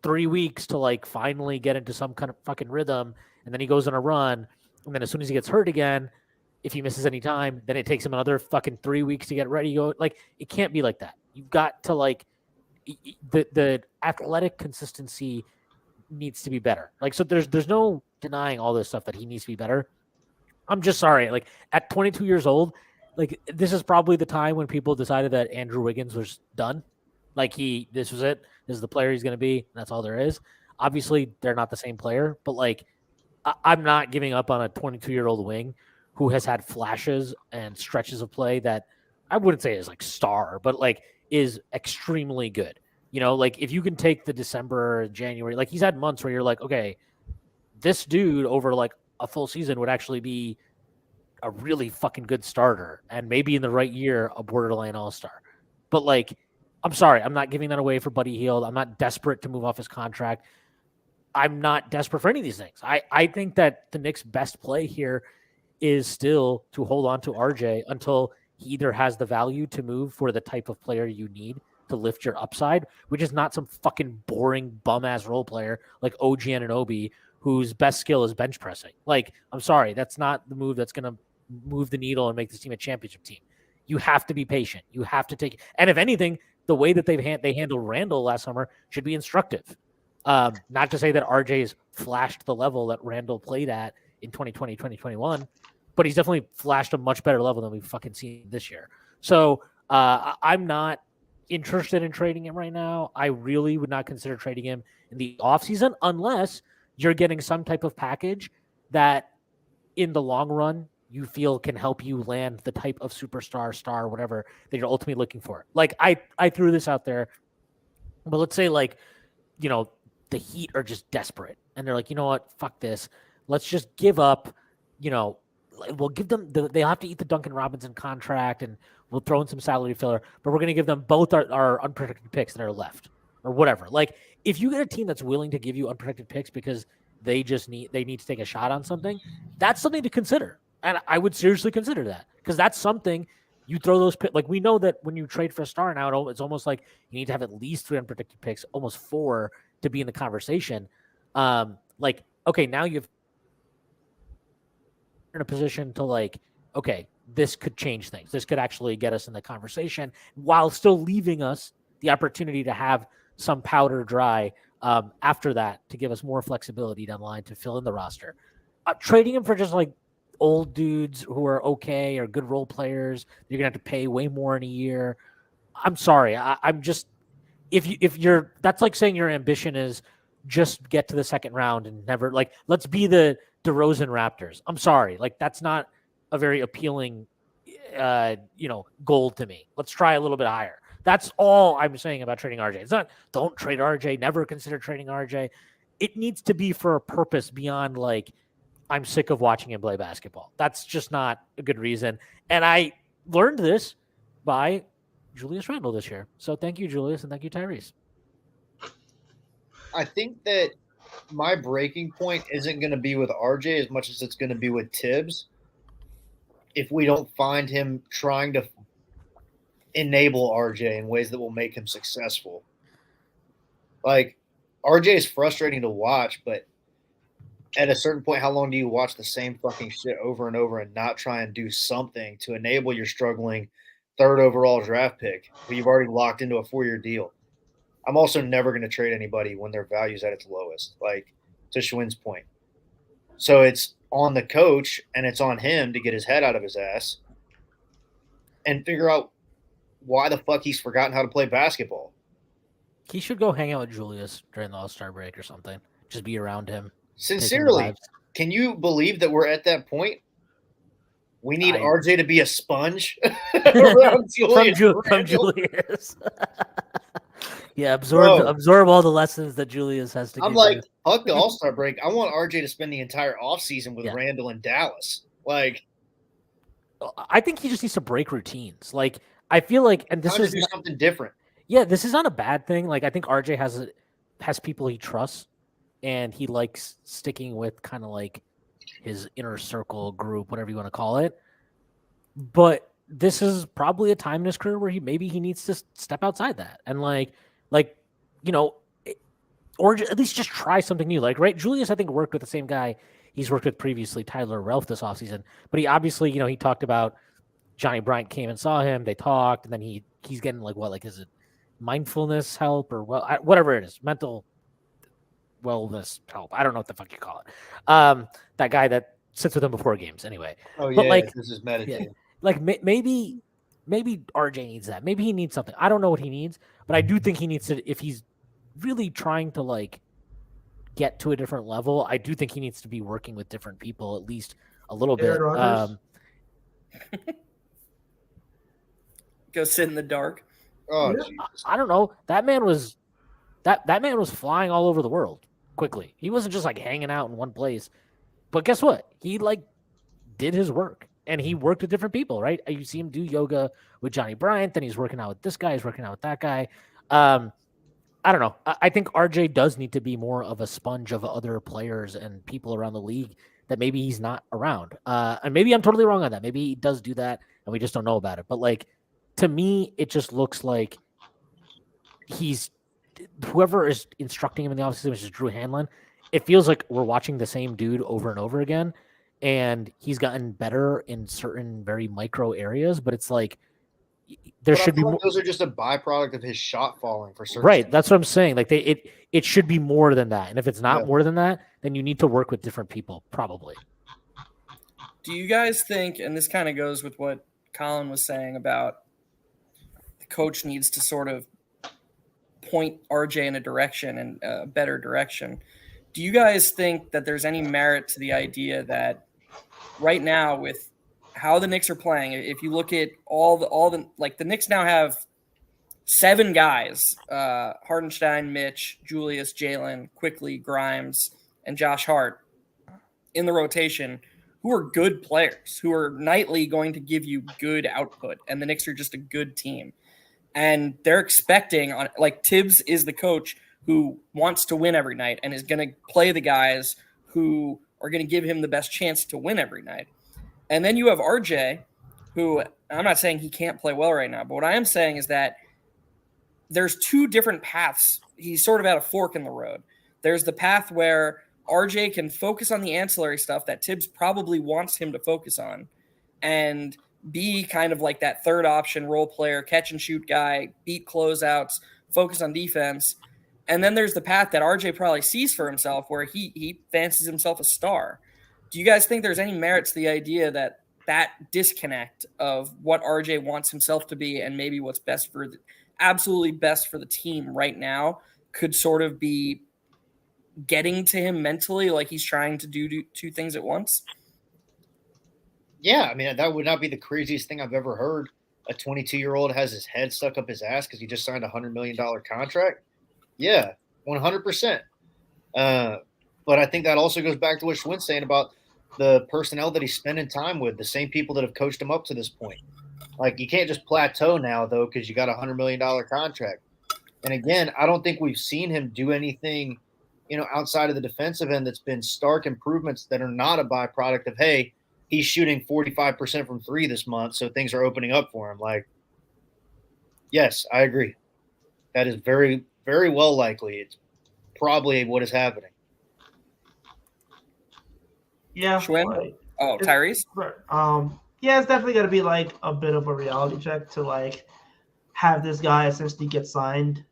3 weeks to like finally get into some kind of fucking rhythm. And then he goes on a run. And then as soon as he gets hurt again, if he misses any time, then it takes him another fucking 3 weeks to get ready. Like it can't be like that. You've got to like the athletic consistency needs to be better. Like, so there's no denying all this stuff that he needs to be better. I'm just sorry. Like at 22 years old, like this is probably the time when people decided that Andrew Wiggins was done. Like this was it. This is the player he's going to be. That's all there is. Obviously they're not the same player, but like I'm not giving up on a 22-year-old wing who has had flashes and stretches of play that I wouldn't say is like star, but like is extremely good. Like if you can take the December, January, like he's had months where you're like, okay, this dude over like a full season would actually be a really fucking good starter and maybe in the right year, a borderline all-star. But like, I'm sorry, I'm not giving that away for Buddy Hield. I'm not desperate to move off his contract. I'm not desperate for any of these things. I think that the Knicks' best play here is still to hold on to RJ until he either has the value to move for the type of player you need to lift your upside, which is not some fucking boring bum-ass role player like OG Anunoby, whose best skill is bench pressing. Like, I'm sorry, that's not the move that's going to move the needle and make this team a championship team. You have to be patient. You have to take – and if anything, the way that they handled Randall last summer should be instructive. Not to say that RJ's flashed the level that Randall played at in 2020, 2021, but he's definitely flashed a much better level than we've fucking seen this year. So I'm not interested in trading him right now. I really would not consider trading him in the offseason unless you're getting some type of package that in the long run you feel can help you land the type of superstar, star, whatever that you're ultimately looking for. Like I threw this out there, but let's say like, you know, the Heat are just desperate and they're like, you know what, fuck this. Let's just give up, you know, we'll give them, they'll have to eat the Duncan Robinson contract and we'll throw in some salary filler, but we're going to give them both our unprotected picks that are left or whatever. Like if you get a team that's willing to give you unprotected picks because they need to take a shot on something, that's something to consider. And I would seriously consider that because that's something you throw those picks. Like we know that when you trade for a star now, it's almost like you need to have at least 3 unprotected picks, almost 4 to be in the conversation. Like, okay, now you've in a position to like, okay, this could change things. This could actually get us in the conversation while still leaving us the opportunity to have some powder dry after that to give us more flexibility down the line to fill in the roster. Trading him for just like old dudes who are okay or good role players, you're gonna have to pay way more in a year. I'm sorry. I'm just if you're that's like saying your ambition is just get to the second round and never like let's be the DeRozan Raptors. I'm sorry, like that's not a very appealing goal to me. Let's try a little bit higher. That's all I'm saying about trading RJ. It's not don't trade RJ, never consider trading RJ. It needs to be for a purpose beyond like I'm sick of watching him play basketball. That's just not a good reason. And I learned this by Julius Randle this year. So thank you, Julius, and thank you, Tyrese. I think that my breaking point isn't going to be with RJ as much as it's going to be with Tibbs. If we don't find him trying to enable RJ in ways that will make him successful. Like, RJ is frustrating to watch, but at a certain point, how long do you watch the same fucking shit over and over and not try and do something to enable your struggling 3rd overall draft pick who you've already locked into a 4-year deal? I'm also never going to trade anybody when their value's at its lowest, like to Schwinn's point. So it's on the coach and it's on him to get his head out of his ass and figure out why the fuck he's forgotten how to play basketball. He should go hang out with Julius during the All-Star break or something. Just be around him. Sincerely, can you believe that we're at that point? We need RJ to be a sponge around Julius. from Julius. Yeah, absorb all the lessons that Julius has to give. I'm like, fuck the All-Star break. I want RJ to spend the entire offseason with Randall in Dallas. Like, I think he just needs to break routines. Like, I feel like, and this is do something different. Yeah, this is not a bad thing. Like, I think RJ has people he trusts, and he likes sticking with kind of like his inner circle group, whatever you want to call it. But this is probably a time in his career where he needs to step outside that and or at least just try something new. Like, right, Julius, I think, worked with the same guy he's worked with previously, Tyler Ralph, this offseason. But he obviously, he talked about Johnny Bryant came and saw him. They talked, and then he's getting is it mindfulness help or whatever it is, mental wellness help. I don't know what the fuck you call it. That guy that sits with him before games, anyway. Oh yeah, but this is meditating. Yeah, like maybe RJ needs that. Maybe he needs something. I don't know what he needs, but I do think he needs to. If he's really trying to get to a different level, I do think he needs to be working with different people at least a little bit. Go sit in the dark. Oh, I don't know. That man was flying all over the world quickly. He wasn't just hanging out in one place. But guess what? He did his work, and he worked with different people, right? You see him do yoga with Johnny Bryant, then he's working out with this guy, he's working out with that guy. I don't know. I think RJ does need to be more of a sponge of other players and people around the league that maybe he's not around. And maybe I'm totally wrong on that. Maybe he does do that, and we just don't know about it. But to me, it just looks like he's whoever is instructing him in the offseason, which is Drew Hanlon. It feels like we're watching the same dude over and over again, and he's gotten better in certain very micro areas. But it's there should be more. Those are just a byproduct of his shot falling for certain. Right, that's what I'm saying. It should be more than that, and if it's not more than that, then you need to work with different people, probably. Do you guys think, and this kind of goes with what Colin was saying about the coach needs to sort of point RJ in a direction and a better direction. Do you guys think that there's any merit to the idea that right now with how the Knicks are playing, if you look at all the like the Knicks now have 7 guys, Hardenstein, Mitch, Julius, Jalen, Quickly, Grimes, and Josh Hart in the rotation who are good players, who are nightly going to give you good output, and the Knicks are just a good team. And they're expecting, like Tibbs is the coach who wants to win every night and is going to play the guys who are going to give him the best chance to win every night. And then you have RJ, who I'm not saying he can't play well right now, but what I am saying is that there's 2 different paths. He's sort of at a fork in the road. There's the path where RJ can focus on the ancillary stuff that Tibbs probably wants him to focus on and be kind of like that third option role player, catch and shoot guy, beat closeouts, focus on defense. And then there's the path that RJ probably sees for himself where he fancies himself a star. Do you guys think there's any merit to the idea that that disconnect of what RJ wants himself to be and maybe what's best for absolutely best for the team right now could sort of be getting to him mentally, like he's trying to do 2 things at once? Yeah, I mean, that would not be the craziest thing I've ever heard. A 22-year-old has his head stuck up his ass because he just signed a $100 million contract. Yeah, 100%. But I think that also goes back to what Schwinn's saying about the personnel that he's spending time with, the same people that have coached him up to this point. Like, you can't just plateau now, though, because you got a $100 million contract. And again, I don't think we've seen him do anything, outside of the defensive end that's been stark improvements that are not a byproduct of, hey, he's shooting 45% from 3 this month, so things are opening up for him. Like, yes, I agree. That is very, very well likely. It's probably what is happening. Yeah. Schwinn? Like, Tyrese? Yeah, it's definitely going to be like a bit of a reality check to like have this guy essentially get signed.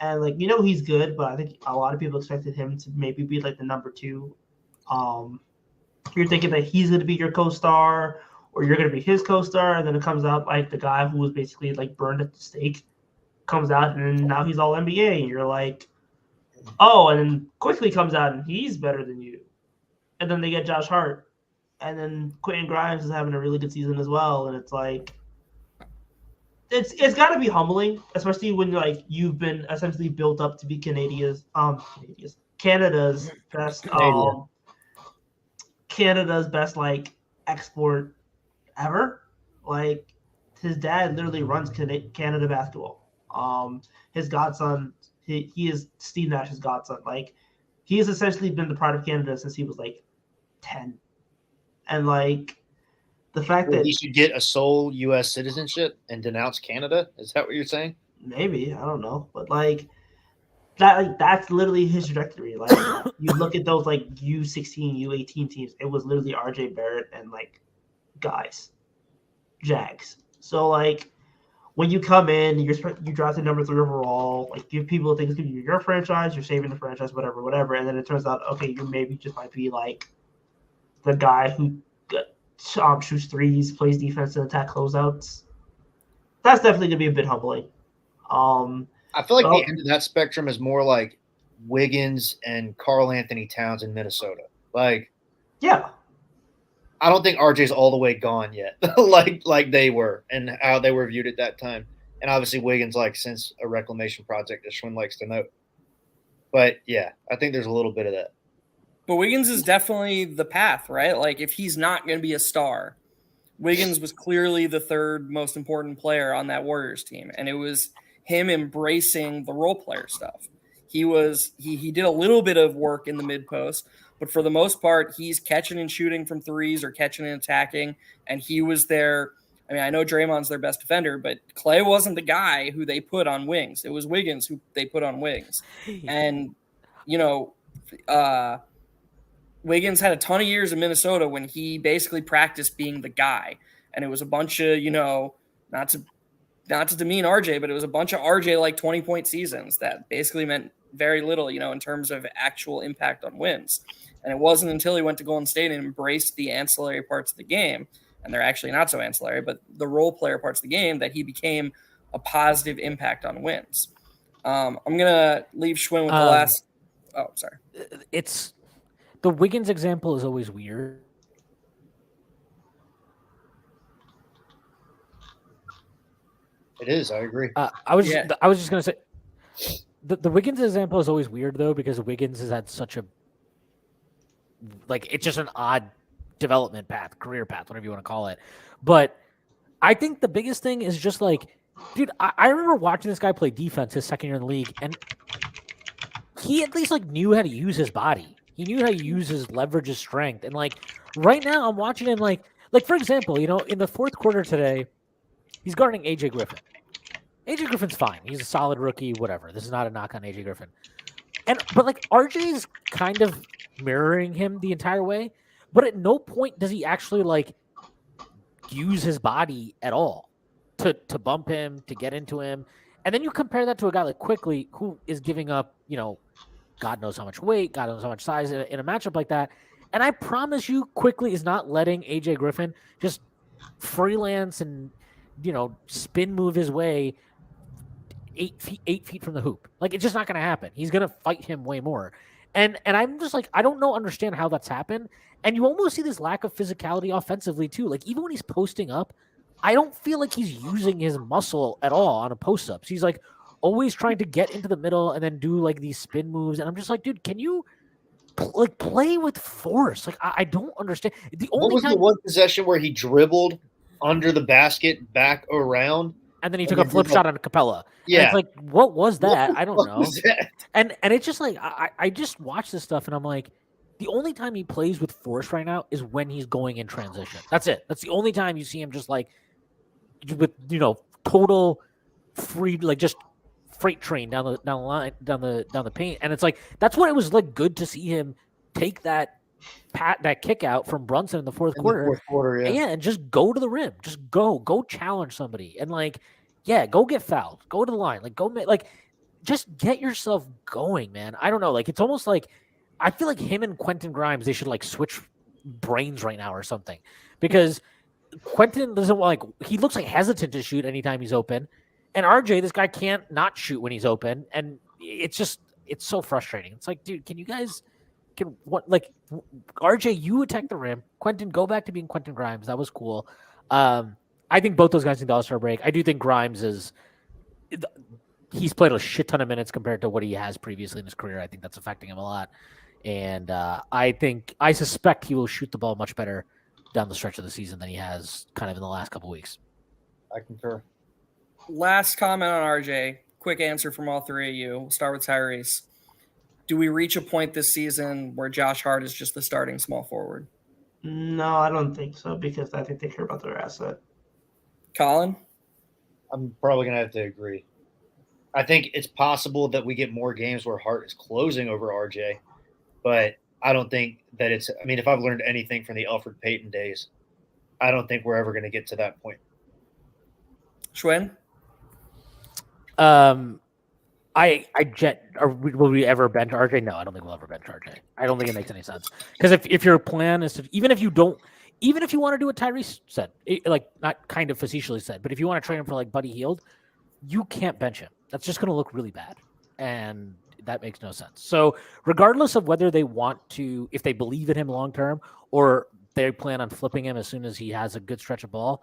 And like, he's good, but I think a lot of people expected him to maybe be like the number 2. You're thinking that he's going to be your co-star or you're going to be his co-star. And then it comes out like the guy who was basically like burned at the stake comes out and now he's all NBA. And you're like, oh, and then Quickly comes out and he's better than you. And then they get Josh Hart. And then Quentin Grimes is having a really good season as well. And it's like, it's got to be humbling, especially when like you've been essentially built up to be Canada's best Canada's best like export ever. Like his dad literally runs Canada basketball. His godson, he is Steve Nash's godson. Like he has essentially been the pride of Canada since he was like 10. And like the fact that he should get a sole U.S. citizenship and denounce Canada, is that what you're saying? Maybe, I don't know, but like that, like that's literally his trajectory. Like you look at those like U16, U18 teams, it was literally RJ Barrett and like guys, Jags. So like when you come in, you drafted number 3 overall, like give people think it's gonna be your franchise, you're saving the franchise, whatever, and then it turns out okay, you maybe just might be like the guy who shoots threes, plays defense, and attack closeouts. That's definitely gonna be a bit humbling. I feel like the end of that spectrum is more like Wiggins and Karl Anthony Towns in Minnesota. Like, yeah, I don't think RJ's all the way gone yet, like they were and how they were viewed at that time. And obviously Wiggins, like since a reclamation project, as Schwinn likes to note. But yeah, I think there's a little bit of that. But Wiggins is definitely the path, right? Like if he's not going to be a star, Wiggins was clearly the 3rd most important player on that Warriors team. And it was him embracing the role player stuff. He did a little bit of work in the mid post, but for the most part, he's catching and shooting from threes or catching and attacking. And he was there. I mean, I know Draymond's their best defender, but Clay wasn't the guy who they put on wings. It was Wiggins who they put on wings. And, Wiggins had a ton of years in Minnesota when he basically practiced being the guy. And it was a bunch of, not to demean RJ, but it was a bunch of RJ like 20-point seasons that basically meant very little, in terms of actual impact on wins. And it wasn't until he went to Golden State and embraced the ancillary parts of the game, and they're actually not so ancillary, but the role player parts of the game, that he became a positive impact on wins. I'm going to leave Schwinn with the last. Oh, sorry. It's the Wiggins example is always weird. It is. I agree. I was just going to say the Wiggins example is always weird though, because Wiggins has had such a, it's just an odd development path, career path, whatever you want to call it. But I think the biggest thing is just dude, I remember watching this guy play defense his second year in the league, and he at least knew how to use his body. He knew how to use his leverage, his strength. And right now I'm watching him for example, in the fourth quarter today, he's guarding AJ Griffin. AJ Griffin's fine. He's a solid rookie, whatever. This is not a knock on AJ Griffin. But RJ's kind of mirroring him the entire way, but at no point does he actually use his body at all to bump him, to get into him. And then you compare that to a guy like Quickly, who is giving up, God knows how much weight, God knows how much size in a matchup like that. And I promise you, Quickly is not letting AJ Griffin just freelance and, spin move his way 8 feet from the hoop. It's just not going to happen. He's going to fight him way more. And I'm just I don't understand how that's happened. And you almost see this lack of physicality offensively too. Even when he's posting up, I don't feel like he's using his muscle at all on a post ups. He's always trying to get into the middle and then do these spin moves. And I'm just dude, can you play with force? I don't understand. What was the one possession where he dribbled under the basket back around? And then he took a flip shot on Capella. Yeah. And it's what was that? What I don't know. was that? And it's just I just watch this stuff and I'm the only time he plays with force right now is when he's going in transition. That's it. That's the only time you see him just with total free, just freight train down the line, down the paint. And it's that's what it was good to see him take that kick out from Brunson in the fourth quarter. Yeah. And just go to the rim. Just go challenge somebody. And go get fouled. Go to the line. Just get yourself going, man. I don't know. It's almost I feel him and Quentin Grimes, they should switch brains right now or something, because Quentin doesn't he looks hesitant to shoot anytime he's open. And RJ, this guy can't not shoot when he's open. And it's so frustrating. It's dude, can you guys RJ, you attack the rim. Quentin, go back to being Quentin Grimes. That was cool. I think both those guys need the All-Star break. I do think Grimes he's played a shit ton of minutes compared to what he has previously in his career. I think that's affecting him a lot. And I suspect he will shoot the ball much better down the stretch of the season than he has kind of in the last couple weeks. I concur. Last comment on RJ. Quick answer from all three of you. We'll start with Tyrese. Do we reach a point this season where Josh Hart is just the starting small forward? No, I don't think so, because I think they care about their asset. Colin? I'm probably going to have to agree. I think it's possible that we get more games where Hart is closing over RJ, but I don't think that it's – if I've learned anything from the Elfrid Payton days, I don't think we're ever going to get to that point. Schwinn? Will we ever bench RJ? No, I don't think we'll ever bench RJ. I don't think it makes any sense. Because if your plan is to, even if you want to do what Tyrese said, not kind of facetiously said, but if you want to train him for Buddy Hield, you can't bench him. That's just going to look really bad. And that makes no sense. So regardless of whether they want to, if they believe in him long-term, or they plan on flipping him as soon as he has a good stretch of ball,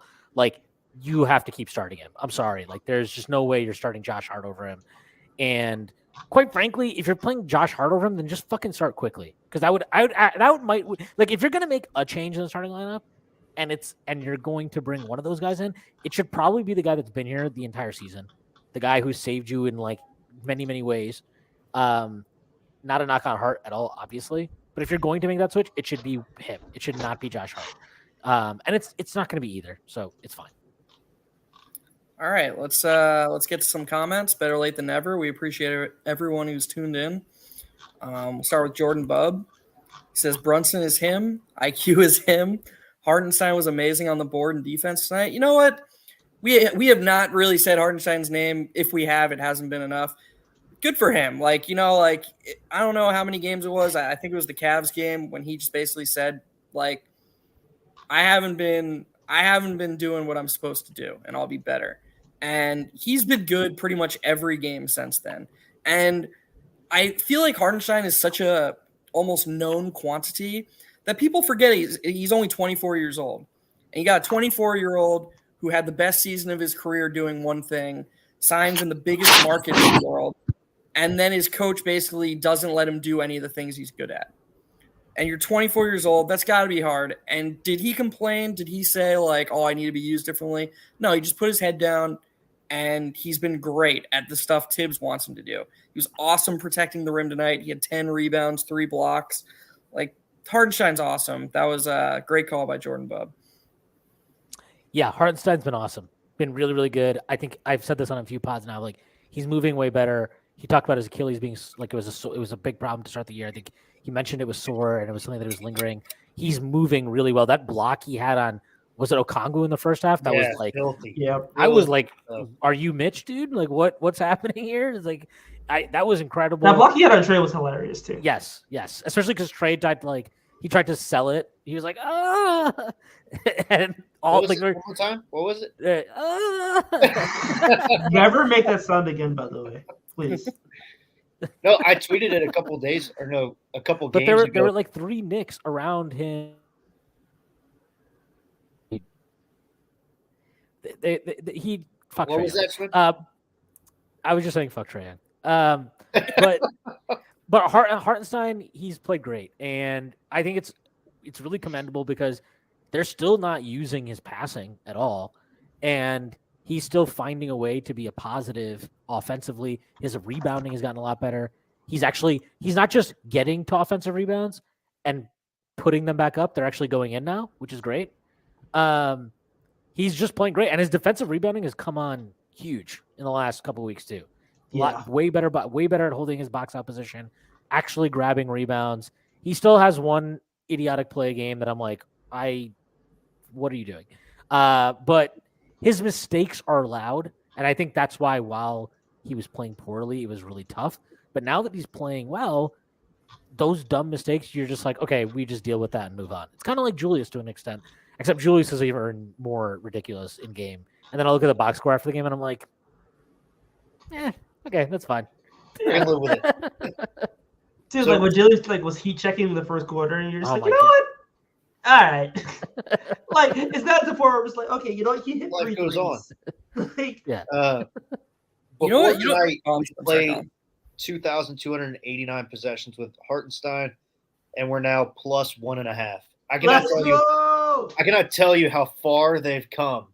you have to keep starting him. I'm sorry. There's just no way you're starting Josh Hart over him. And quite frankly, if you're playing Josh Hart over him, then just fucking start Quickly. Because if you're gonna make a change in the starting lineup, and you're going to bring one of those guys in, it should probably be the guy that's been here the entire season, the guy who saved you in many, many ways. Not a knock on Hart at all, obviously, but if you're going to make that switch, it should be him. It should not be Josh Hart. And it's not going to be either, so it's fine. All right, let's get to some comments. Better late than never. We appreciate everyone who's tuned in. We'll start with Jordan Bubb. He says Brunson is him. IQ is him. Hartenstein was amazing on the board and defense tonight. You know what? We have not really said Hartenstein's name. If we have, it hasn't been enough. good for him. Like, like I don't know how many games it was. I think it was the Cavs game when he just basically said, like, I haven't been doing what I'm supposed to do, and I'll be better. And he's been good pretty much every game since then. And I feel like Hartenstein is such a almost known quantity that people forget he's only 24 years old. And you got a 24-year-old who had the best season of his career doing one thing, signs in the biggest market in the world, and then his coach basically doesn't let him do any of the things he's good at. And you're 24 years old, that's got to be hard. And did he complain? Did he say, like, oh, I need to be used differently? No, he just put his head down, and he's been great at the stuff Tibbs wants him to do. He was awesome protecting the rim tonight. He had 10 rebounds, 3 blocks. Like, Hardenstein's awesome. That was a great call by Jordan Bub. Yeah, Hartenstein's been awesome. Been really, really good. I think I've said this on a few pods now. Like, he's moving way better. He talked about his Achilles being like it was a big problem to start the year. I think he mentioned it was sore and it was something that was lingering. He's moving really well. That block he had on, was it Okongwu in the first half? That was like filthy. Yeah, I was like, "Are you Mitch, dude? Like, what's happening here?" It's like, that was incredible. that block he had on Trey was hilarious too. Yes, especially because Trey tried to sell it. He was like, "Ah," and all like one more time. What was it? Never make that sound again, by the way, please. No, I tweeted it a couple days or no, a couple But games there ago. were like 3 Knicks around him. He fuck. What Trae was Young. that, Swin? I was just saying fuck Trae Young. But Hartenstein, he's played great, and I think it's really commendable because they're still not using his passing at all, and he's still finding a way to be a positive offensively. His rebounding has gotten a lot better. He's not just getting to offensive rebounds and putting them back up. They're actually going in now, which is great. He's just playing great, and his defensive rebounding has come on huge in the last couple of weeks too. Yeah. Way better at holding his box out position, actually grabbing rebounds. He still has one idiotic play game that I'm like, what are you doing? But his mistakes are loud, and I think that's why while he was playing poorly, it was really tough. But now that he's playing well, those dumb mistakes, you're just like, okay, we just deal with that and move on. It's kind of like Julius to an extent, except Julius is even more ridiculous in game. And then I look at the box score after the game, and I'm like, okay, that's fine. I can live with it. Dude, So- like when Julius was heat checking the first quarter, and you're just Oh like, my you know God. what? All right. Like it's not the point where it's like, okay, you know what? He hit Life 3 goes on. threes. Like, You know what? Tonight, I'm we sorry, played Colin. 2,289 possessions with Hartenstein, and we're now plus 1.5. I cannot let's tell you. go. I cannot tell you how far they've come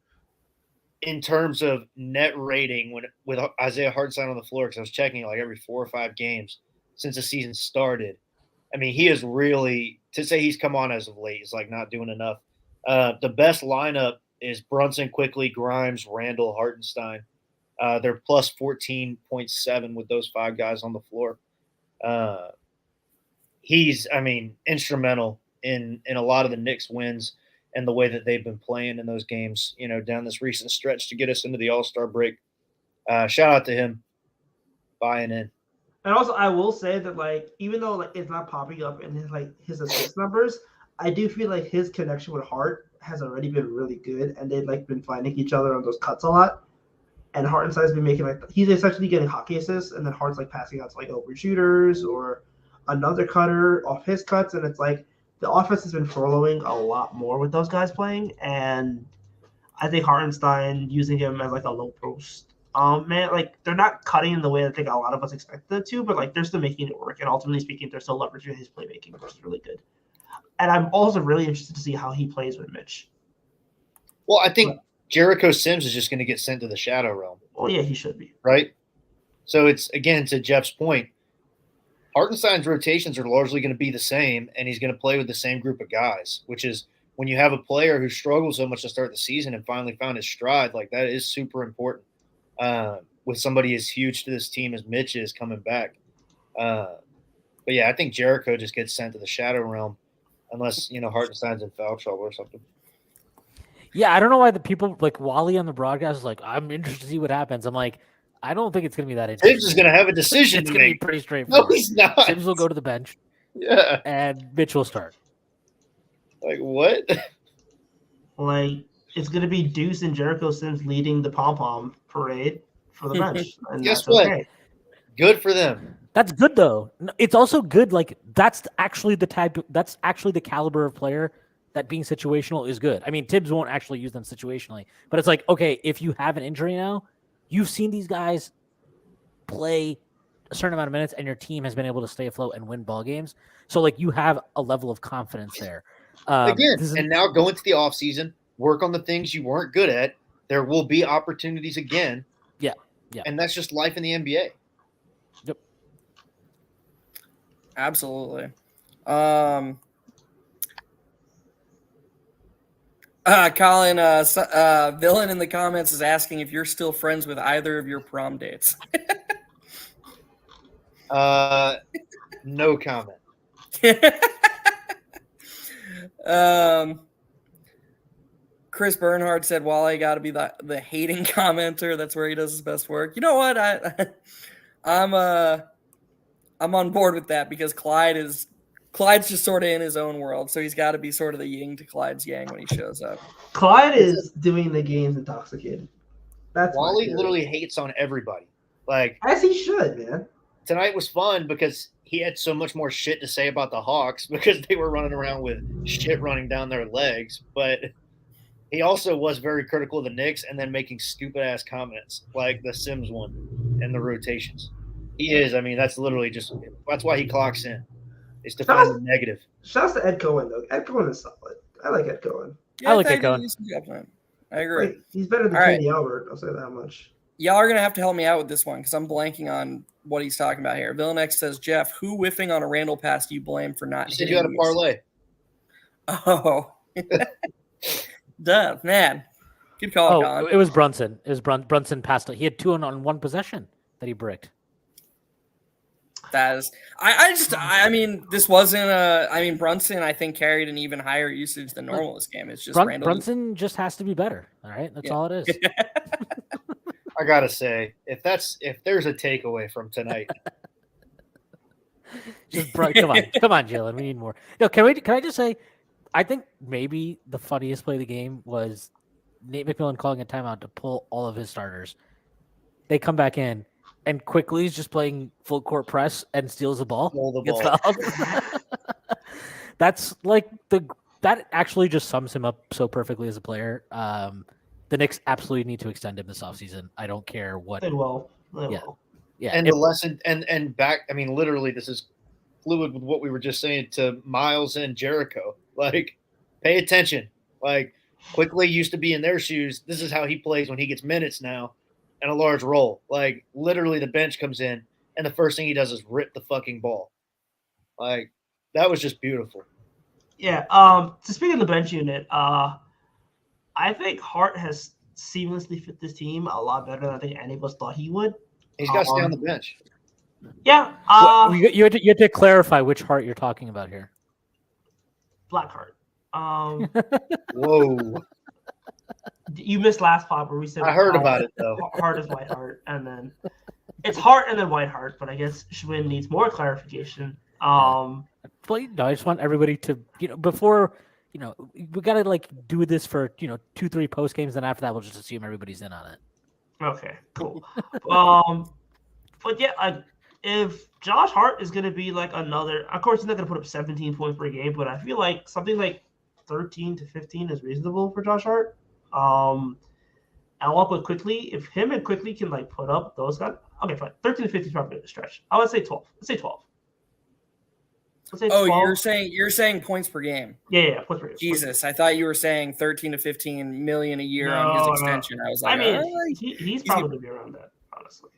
in terms of net rating with Isaiah Hartenstein on the floor, because I was checking like every 4 or 5 games since the season started. I mean, he is really, to say he's come on as of late is like not doing enough. The best lineup is Brunson, Quickly, Grimes, Randall, Hartenstein. They're plus 14.7 with those 5 guys on the floor. He's, I mean, instrumental in a lot of the Knicks wins and the way that they've been playing in those games, down this recent stretch to get us into the All-Star break. Shout out to him buying in. And also, I will say that like even though like it's not popping up in his assist numbers, I do feel like his connection with Hart has already been really good, and they've like been finding each other on those cuts a lot. And Hartenstein's been making he's essentially getting hockey assists, and then Hart's like passing out to like open shooters or another cutter off his cuts, and it's like the offense has been following a lot more with those guys playing, and I think Hartenstein using him as like a low post. Man, like they're not cutting in the way I think a lot of us expected them to, but like they're still making it work. And ultimately speaking, they're still leveraging his playmaking, which is really good. And I'm also really interested to see how he plays with Mitch. Well, I think Jericho Sims is just going to get sent to the shadow realm. Well, yeah, he should be. Right? So it's, again, to Jeff's point, Hartenstein's rotations are largely going to be the same, and he's going to play with the same group of guys, which is when you have a player who struggled so much to start the season and finally found his stride, like that is super important. With somebody as huge to this team as Mitch is coming back. But yeah, I think Jericho just gets sent to the shadow realm unless, Hartenstein's in foul trouble or something. Yeah, I don't know why the people like Wally on the broadcast is like, I'm interested to see what happens. I'm like, I don't think it's going to be that interesting. Tibbs is going to have a decision It's to going to be make. pretty No, straightforward. he's not. Tibbs will go to the bench, Yeah. and Mitch will start. Like, what? Like, it's going to be Deuce and Jericho Sims leading the pom-pom parade for the bench. And Guess that's what? okay. Good for them. That's good though. It's also good. Like that's actually the caliber of player that being situational is good. I mean, Tibbs won't actually use them situationally, but it's like, okay, if you have an injury now, you've seen these guys play a certain amount of minutes and your team has been able to stay afloat and win ball games. So like you have a level of confidence there. Again, and now go into the offseason, work on the things you weren't good at. There will be opportunities again. Yeah. And that's just life in the NBA. Yep. Absolutely. Colin, Villain in the comments is asking if you're still friends with either of your prom dates. No comment. Chris Bernhardt said Wally got to be the hating commenter. That's where he does his best work. You know what? I'm on board with that because Clyde's just sort of in his own world, so he's got to be sort of the yin to Clyde's yang when he shows up. Clyde is doing the games intoxicated. That's Wally literally hates on everybody. Like, as he should, man. Tonight was fun because he had so much more shit to say about the Hawks because they were running around with shit running down their legs. But he also was very critical of the Knicks and then making stupid ass comments like the Sims one and the rotations. He is. I mean, that's literally that's why he clocks in. It's to find the negative. Shouts to Ed Cohen though. Ed Cohen is solid. I like Ed Cohen. Yeah, I like Ed Cohen. I agree. Like, he's better than Kenny Albert. I'll say that much. Y'all are gonna have to help me out with this one because I'm blanking on what he's talking about here. Villain X says, Jeff, who whiffing on a Randall pass do you blame for not? You said you had a parlay. Oh, duh, man. Good call, Colin. It was Brunson. It was Brunson passed it. He had two on one possession that he bricked. That is, I mean, this wasn't Brunson, I think, carried an even higher usage than normal this game. It's just Brunson just has to be better. All right. That's all it is. I gotta say, if there's a takeaway from tonight, come on, Jalen. We need more. No, can I just say, I think maybe the funniest play of the game was Nate McMillan calling a timeout to pull all of his starters. They come back in, and quickly he's just playing full court press and steals the ball. Gets fouled. That's like that actually just sums him up so perfectly as a player. The Knicks absolutely need to extend him this offseason. I don't care what. They will. Yeah. And the lesson and back. I mean, literally, this is fluid with what we were just saying to Miles and Jericho. Like, pay attention. Like, Quickly used to be in their shoes. This is how he plays when he gets minutes now and a large role. Like, literally, the bench comes in, and the first thing he does is rip the fucking ball. Like, that was just beautiful. Yeah. To speak of the bench unit, I think Hart has seamlessly fit this team a lot better than I think any of us thought he would. He's got to stay on the bench. Yeah. You had to clarify which Hart you're talking about here. Black Hart. Whoa. You missed last pod where we said I heard about it though. Hart is White Hart, and then it's Hart and then White Hart, but I guess Schwinn needs more clarification. Well, I just want everybody to, before, we got to do this for, 2-3 post games. Then after that, we'll just assume everybody's in on it. Okay, cool. But yeah, if Josh Hart is going to be another, of course, he's not going to put up 17 points per game, but I feel like something like 13 to 15 is reasonable for Josh Hart. I'll up with Quickly. If him and Quickly can put up those guys, okay, fine. 13 to 15 is probably a stretch. I would say 12. Let's say 12. Oh, 12. you're saying points per game. Yeah, points per game. Jesus, I thought you were saying 13 to 15 million a year on his extension. I was like, he's probably going to be around that, honestly.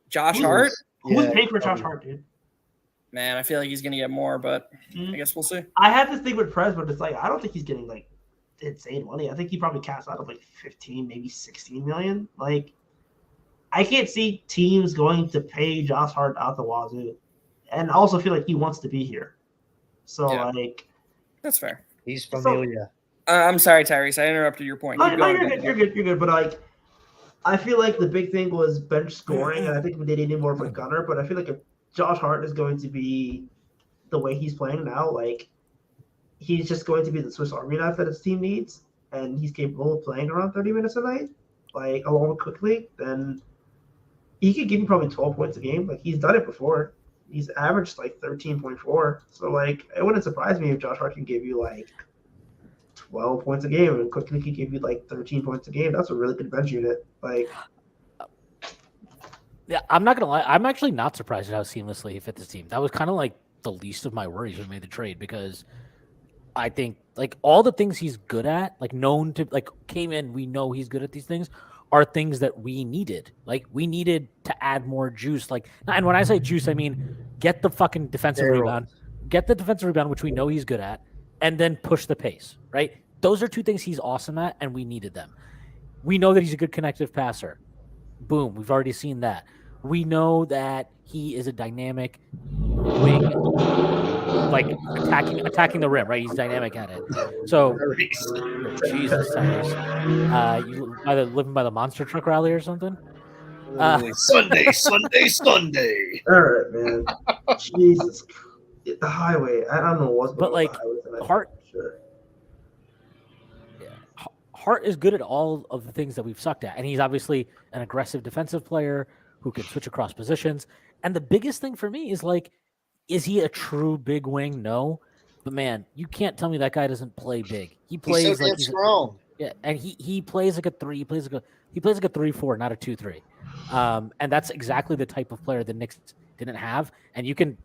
Josh Hart? Who's paying for Josh Hart, dude? Man, I feel like he's going to get more, but I guess we'll see. I had this thing with Prez, but it's I don't think he's getting insane money. I think he probably caps out of 15, maybe 16 million. I can't see teams going to pay Josh Hart out the wazoo, and I also feel like he wants to be here. So that's fair. He's familia. I'm sorry, Tyrese. I interrupted your point. You're good. But I feel like the big thing was bench scoring, and I think they needed more of a gunner. But I feel like if Josh Hart is going to be the way he's playing now, like he's just going to be the Swiss Army knife that his team needs, and he's capable of playing around 30 minutes a night, like along with quickly, then he could give you probably 12 points a game. Like he's done it before. He's averaged like 13.4. So like it wouldn't surprise me if Josh Hart can give you like 12 points a game and quickly could give you like 13 points a game. That's a really good bench unit. Like Yeah, I'm not gonna lie. I'm actually not surprised at how seamlessly he fit this team. That was kind of like the least of my worries when we made the trade because I think like all the things he's good at, like known to like came in, we know he's good at these things, are things that we needed. Like we needed to add more juice. Like, and when I say juice, I mean get the fucking defensive rebound, get the defensive rebound, which we know he's good at, and then push the pace. Right? Those are two things he's awesome at, and we needed them. We know that he's a good connective passer. Boom, we've already seen that. We know that he is a dynamic wing, like attacking the rim, right? He's dynamic at it. So, Jesus, Tyrese. You either living by the monster truck rally or something? Sunday. all right, man. Jesus, the highway. I don't know what's But like Hart, sure. Hart is good at all of the things that we've sucked at, and he's obviously an aggressive defensive player who can switch across positions. And the biggest thing for me is like, is he a true big wing? No, but man, you can't tell me that guy doesn't play big. He plays he's so like damn strong. Yeah, and he plays like a 3. He plays like a 3-4, not a 2-3. And that's exactly the type of player the Knicks didn't have. And you can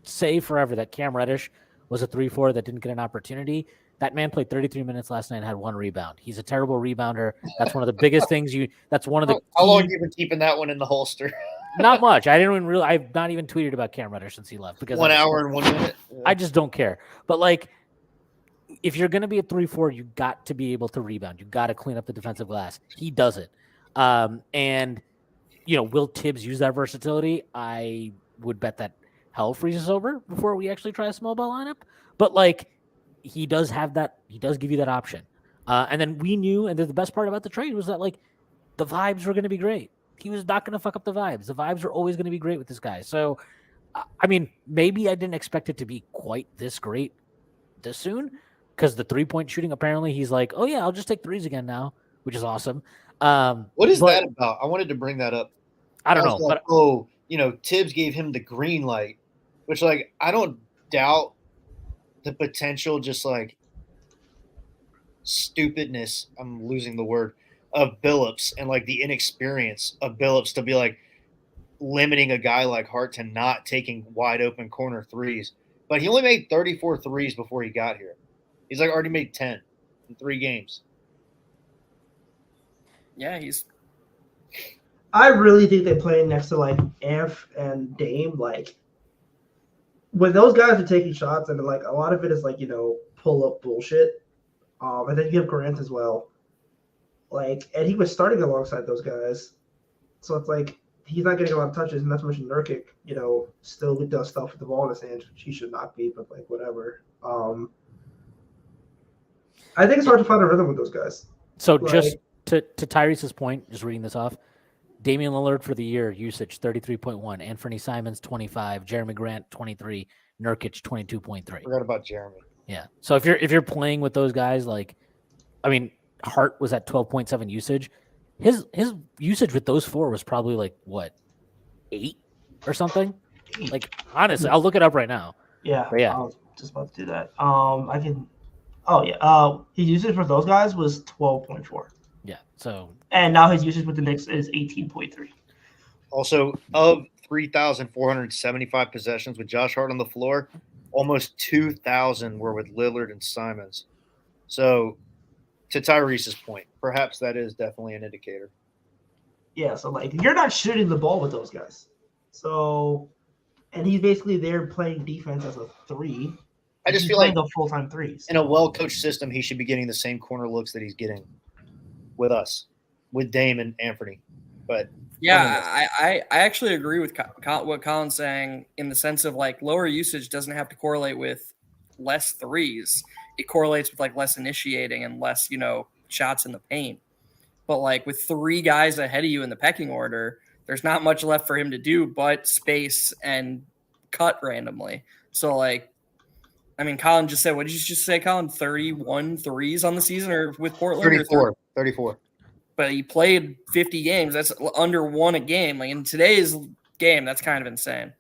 say forever that Cam Reddish was a 3-4 that didn't get an opportunity. That man played 33 minutes last night and had 1 rebound. He's a terrible rebounder. That's one of the biggest things that's one of the How long have you been keeping that one in the holster? Not much. I didn't even really. I've not even tweeted about Cam Reddish since he left because 1 hour and 1 minute. I just don't care. But like, if you're going to be a 3-4, you got to be able to rebound. You got to clean up the defensive glass. He does it. And will Tibbs use that versatility? I would bet that hell freezes over before we actually try a small ball lineup. But like, he does have that. He does give you that option. And then we knew, and the best part about the trade was that like the vibes were going to be great. He was not going to fuck up the vibes. The vibes were always going to be great with this guy. So, I mean, maybe I didn't expect it to be quite this great this soon because the 3-point shooting, apparently he's like, oh yeah, I'll just take threes again now, which is awesome. What is that about? I wanted to bring that up. I don't know. Like, Tibbs gave him the green light, which like, I don't doubt the potential, just like stupidness. I'm losing the word of Billups and like the inexperience of Billups to be like limiting a guy like Hart to not taking wide open corner threes. But he only made 34 threes before he got here. He's like already made 10 in 3 games. Yeah, I really think they play next to like Amp and Dame. Like when those guys are taking shots, and like a lot of it is like pull up bullshit. And then you have Grant as well. Like, and he was starting alongside those guys, so it's like he's not getting a lot of touches, and that's much Nurkic, still does stuff with the ball in his hands, which he should not be, but like whatever. I think it's hard to find a rhythm with those guys. So just to Tyrese's point, just reading this off, Damian Lillard for the year usage 33.1, Anthony Simons 25, Jeremy Grant 23, Nurkic 22.3. Forgot about Jeremy. Yeah. So if you're playing with those guys, like, I mean, Hart was at 12.7 usage. His usage with those 4 was probably like what, 8 or something. Like honestly, I'll look it up right now. Yeah. But yeah. I was just about to do that. I can. Oh yeah. His usage for those guys was 12.4. Yeah. So. And now his usage with the Knicks is 18.3. Also, of 3,475 possessions with Josh Hart on the floor, almost 2,000 were with Lillard and Simons. So, to Tyrese's point, perhaps that is definitely an indicator. Yeah, so like you're not shooting the ball with those guys. So, and he's basically there playing defense as a 3. I just feel like the full-time threes. In a well-coached system, he should be getting the same corner looks that he's getting with us, with Dame and Anthony. But yeah, I actually agree with what Colin's saying in the sense of like lower usage doesn't have to correlate with less threes. It correlates with like less initiating and less, shots in the paint. But like with 3 guys ahead of you in the pecking order, there's not much left for him to do but space and cut randomly. So like, I mean, Colin just said, what did you just say, Colin? 31 threes on the season or with Portland? 34. But he played 50 games. That's under 1 a game. Like in today's game, that's kind of insane.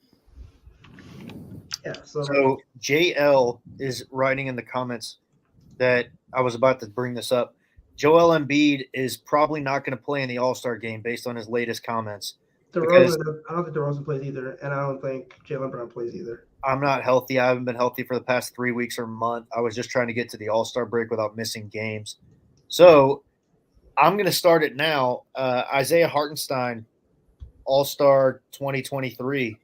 Yeah. So JL is writing in the comments that I was about to bring this up. Joel Embiid is probably not going to play in the All-Star game based on his latest comments. I don't think DeRozan plays either, and I don't think Jaylen Brown plays either. I'm not healthy. I haven't been healthy for the past 3 weeks or month. I was just trying to get to the All-Star break without missing games. So I'm going to start it now. Isaiah Hartenstein, All-Star 2023.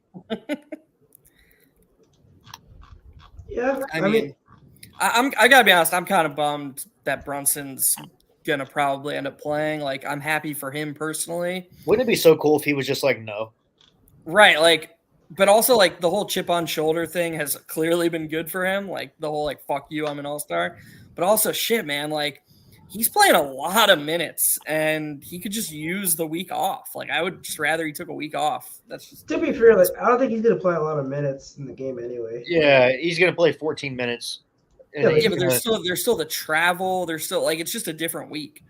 Yeah, I mean, I gotta be honest. I'm kind of bummed that Brunson's gonna probably end up playing. Like, I'm happy for him personally. Wouldn't it be so cool if he was just like, no? Right. Like, but also like the whole chip on shoulder thing has clearly been good for him. Like the whole like, fuck you, I'm an all-star. But also shit, man. Like he's playing a lot of minutes and he could just use the week off. Like I would just rather he took a week off. That's just to be fair. Like, I don't think he's gonna play a lot of minutes in the game anyway. Yeah, he's going to play 14 minutes. yeah, but there's still the travel. There's still like it's just a different week.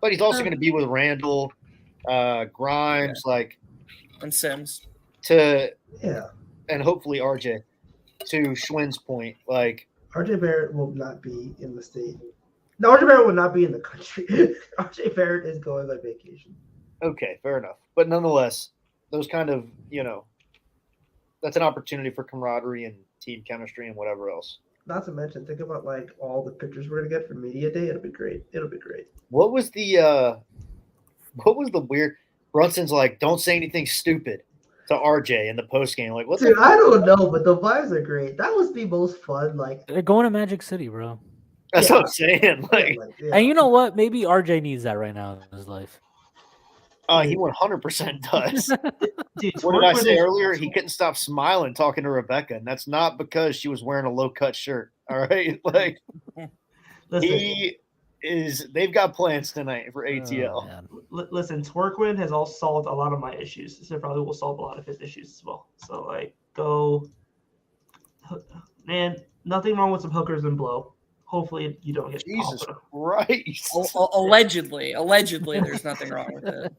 But he's also going to be with Randall, Grimes, And Sims. And hopefully RJ. To Schwinn's point, like RJ Barrett will not be in the state. No, RJ Barrett will not be in the country. RJ Barrett is going on vacation. Okay, fair enough. But nonetheless, those kind of that's an opportunity for camaraderie and team chemistry and whatever else. Not to mention, think about like all the pictures we're gonna get for media day. It'll be great. What was the weird Brunson's like, don't say anything stupid to RJ in the post game? Like, what? Dude, I don't know, but the vibes are great. That was the most fun. Like, They're going to Magic City, bro. That's what I'm saying. Like, and you know what? Maybe RJ needs that right now in his life. He 100% does. Dude, What did I say earlier? He couldn't stop smiling talking to Rebecca, and that's not because she was wearing a low-cut shirt. All right, like they've got plans tonight for ATL. Listen, Twerkwin has all solved a lot of my issues. So probably will solve a lot of his issues as well. So like, man, nothing wrong with some hookers and blow. Hopefully you don't get Jesus Christ. Allegedly, there's nothing wrong with it.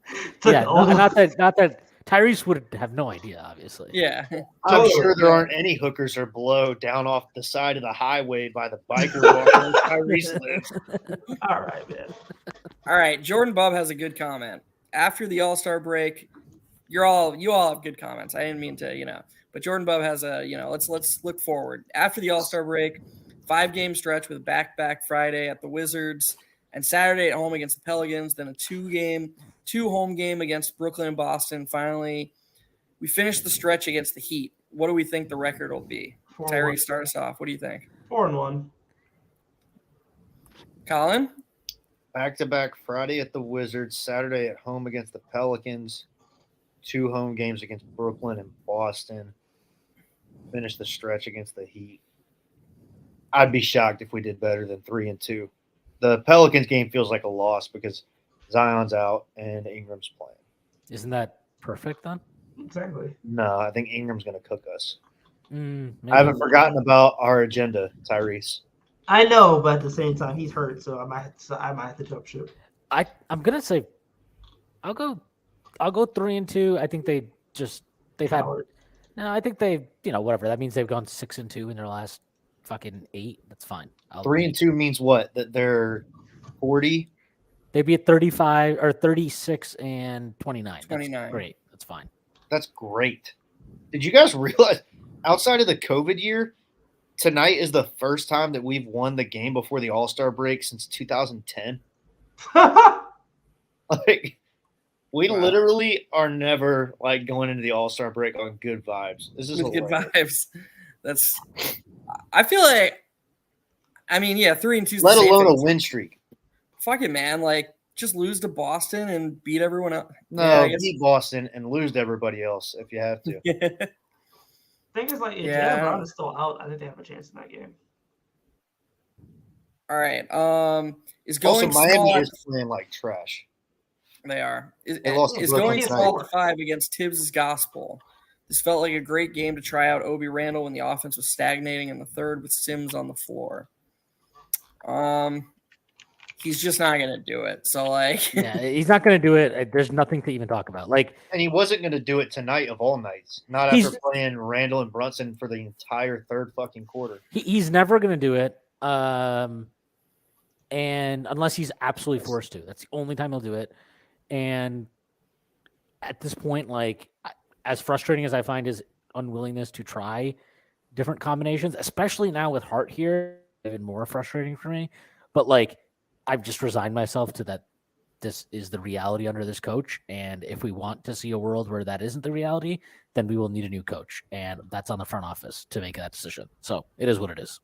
Yeah, not that Tyrese would have no idea, obviously. Yeah. I'm sure there aren't any hookers or blow down off the side of the highway by the biker walk where Tyrese lives. All right, man. All right. Jordan Bub has a good comment. After the All-Star break, you all have good comments. I didn't mean to, but Jordan Bub has let's look forward. After the All-Star break, 5-game stretch with back-to-back Friday at the Wizards and Saturday at home against the Pelicans, then a 2-home game against Brooklyn and Boston. Finally, we finished the stretch against the Heat. What do we think the record will be? Tyree, start us off. What do you think? 4-1. Colin? Back-to-back Friday at the Wizards, Saturday at home against the Pelicans, 2 home games against Brooklyn and Boston. Finish the stretch against the Heat. I'd be shocked if we did better than 3-2. The Pelicans game feels like a loss because Zion's out and Ingram's playing. Isn't that perfect then? Exactly. No, I think Ingram's going to cook us. Maybe. I haven't forgotten about our agenda, Tyrese. I know, but at the same time, he's hurt, so I might have to jump ship. I'm gonna say, I'll go 3-2. I think they've had. No, I think they've whatever that means they've gone 6-2 in their last fucking 8. That's fine. 3-2 means what? That they're 40. They'd be at 35 or 36 and 29. 29. That's great. That's fine. That's great. Did you guys realize outside of the COVID year, tonight is the first time that we've won the game before the All-Star break since 2010? Like, we literally are never like going into the All-Star break on good vibes. This is good vibes. I feel like, 3-2. Let alone a win streak. Fuck it, man. Like, just lose to Boston and beat everyone else. No, beat Boston and lose to everybody else if you have to. Thing is, like, if Jaylen Brown is still out, I think they have a chance in that game. All right. Is Also, going Miami small. is playing like trash. They are. They lost to Is Brooklyn going tonight. small at the 5 against Tibbs' Gospel. This felt like a great game to try out Obi Randall when the offense was stagnating in the third with Sims on the floor. He's just not going to do it. So, like, Yeah, he's not going to do it. There's nothing to even talk about. Like, And he wasn't going to do it tonight of all nights. Not He's- after playing Randall and Brunson for the entire third fucking quarter. he's never going to do it. And unless he's absolutely forced to, that's the only time he'll do it. And at this point, like, as frustrating as I find his unwillingness to try different combinations, especially now with Hart here, even more frustrating for me. But like, I've just resigned myself to that. This is the reality under this coach. And if we want to see a world where that isn't the reality, then we will need a new coach. And that's on the front office to make that decision. So it is what it is.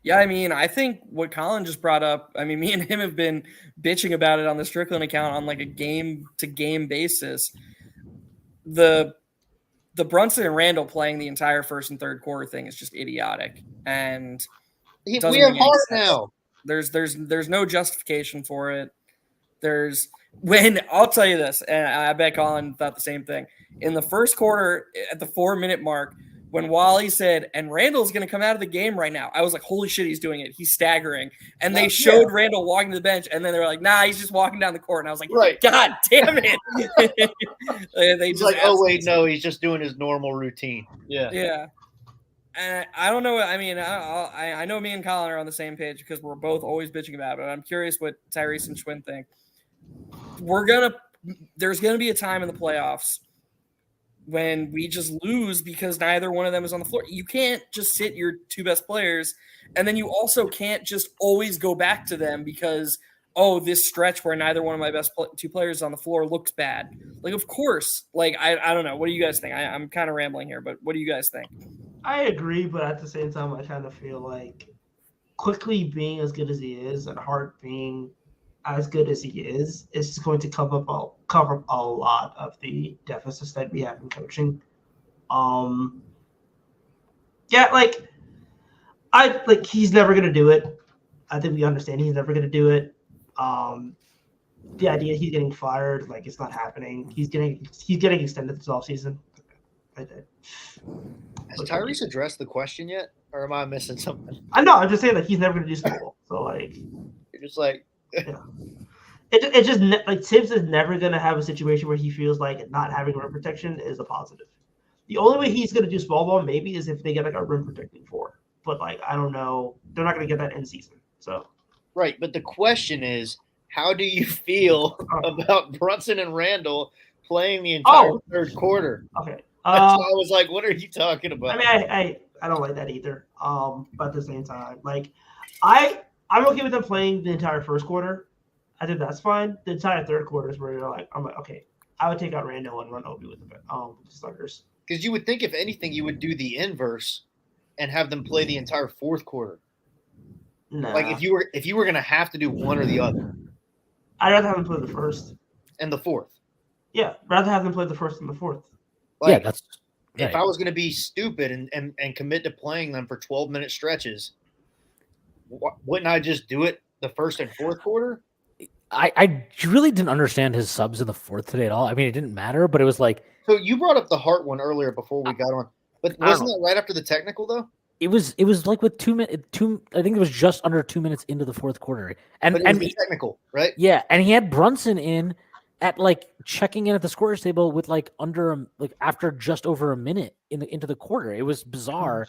yeah, I mean, I think what Colin just brought up, I mean, me and him have been bitching about it on the Strickland account on like a game-to-game basis. The Brunson and Randall playing the entire first and third quarter thing is just idiotic. And We doesn't have make any Hart sense. now. There's no justification for it. I'll tell you this, and I bet Colin thought the same thing. In the first quarter, at the 4-minute mark, when Wally said, and Randall's going to come out of the game right now, I was like, holy shit, he's doing it. He's staggering. And they showed Randall walking to the bench, and then they were like, nah, he's just walking down the court. And I was like, Right. God damn it. He's like, oh, wait, no, he's just doing his normal routine. Yeah. Yeah. And I don't know. I mean, I know me and Colin are on the same page because we're both always bitching about it. But I'm curious what Tyrese and Schwinn think. There's gonna be a time in the playoffs when we just lose because neither one of them is on the floor. You can't just sit your two best players, and then you also can't just always go back to them because this stretch where neither one of my best two players is on the floor looks bad. Like, of course. Like, I don't know. What do you guys think? I'm kind of rambling here, but what do you guys think? I agree, but at the same time, I kind of feel like Quickly being as good as he is and Hart being as good as he is just going to cover up a lot of the deficits that we have in coaching. He's never going to do it. I think we understand he's never going to do it. The idea he's getting fired, like, it's not happening. He's getting extended this offseason. Has Tyrese addressed the question yet? Or am I missing something? I know. I'm just saying that he's never going to do school. So, like, you're just like, yeah. It just like Tibbs is never going to have a situation where he feels like not having rim protection is a positive. The only way he's going to do small ball maybe is if they get like a rim protecting four. But like, I don't know. They're not going to get that in season. So right. But the question is, how do you feel about Brunson and Randall playing the entire third quarter? Okay. I was like, what are you talking about? I mean, I don't like that either. But at the same time, like, I'm okay with them playing the entire first quarter. I think that's fine. The entire third quarter is where you're like, I'm like, okay, I would take out Randall and run Obi with the starters. Because you would think, if anything, you would do the inverse and have them play the entire fourth quarter. Nah. Like, if you were gonna have to do one or the other. I'd rather have them play the first and the fourth. Yeah, rather have them play the first and the fourth. Like, that's if I was going to be stupid and commit to playing them for 12-minute stretches, wouldn't I just do it the first and fourth quarter? I really didn't understand his subs in the fourth today at all. I mean, it didn't matter, but it was like. So you brought up the Hart one earlier before we got on, but wasn't that right after the technical though? It was like with 2 minutes. I think it was just under 2 minutes into the fourth quarter, and the technical, right? Yeah, and he had Brunson in at like checking in at the scorer's table with like after just over a minute into the quarter. It was bizarre,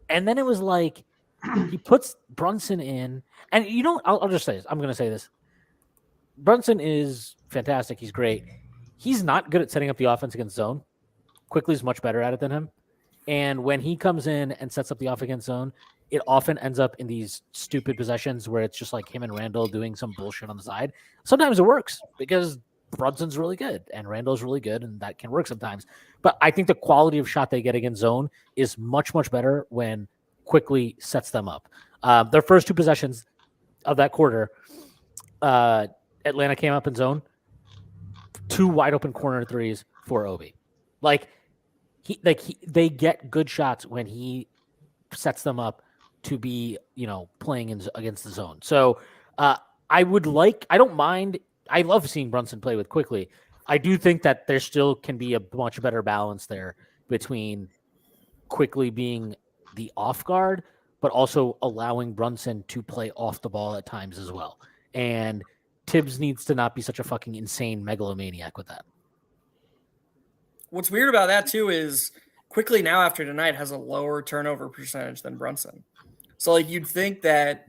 and then it was like he puts Brunson in, and I'll just say this. I'm going to say this. Brunson is fantastic. He's great. He's not good at setting up the offense against zone. Quickly's much better at it than him. And when he comes in and sets up the off against zone, it often ends up in these stupid possessions where it's just like him and Randall doing some bullshit on the side. Sometimes it works because Brunson's really good and Randall's really good, and that can work sometimes. But I think the quality of shot they get against zone is much, much better when Quickly sets them up. Their first two possessions of that quarter, Atlanta came up in zone, 2 wide open corner threes for Obi. They get good shots when he sets them up to be, playing against the zone. So I don't mind. I love seeing Brunson play with Quickly. I do think that there still can be a much better balance there between Quickly being the off guard, but also allowing Brunson to play off the ball at times as well. And Tibbs needs to not be such a fucking insane megalomaniac with that. What's weird about that too is Quickly now after tonight has a lower turnover percentage than Brunson. So like you'd think that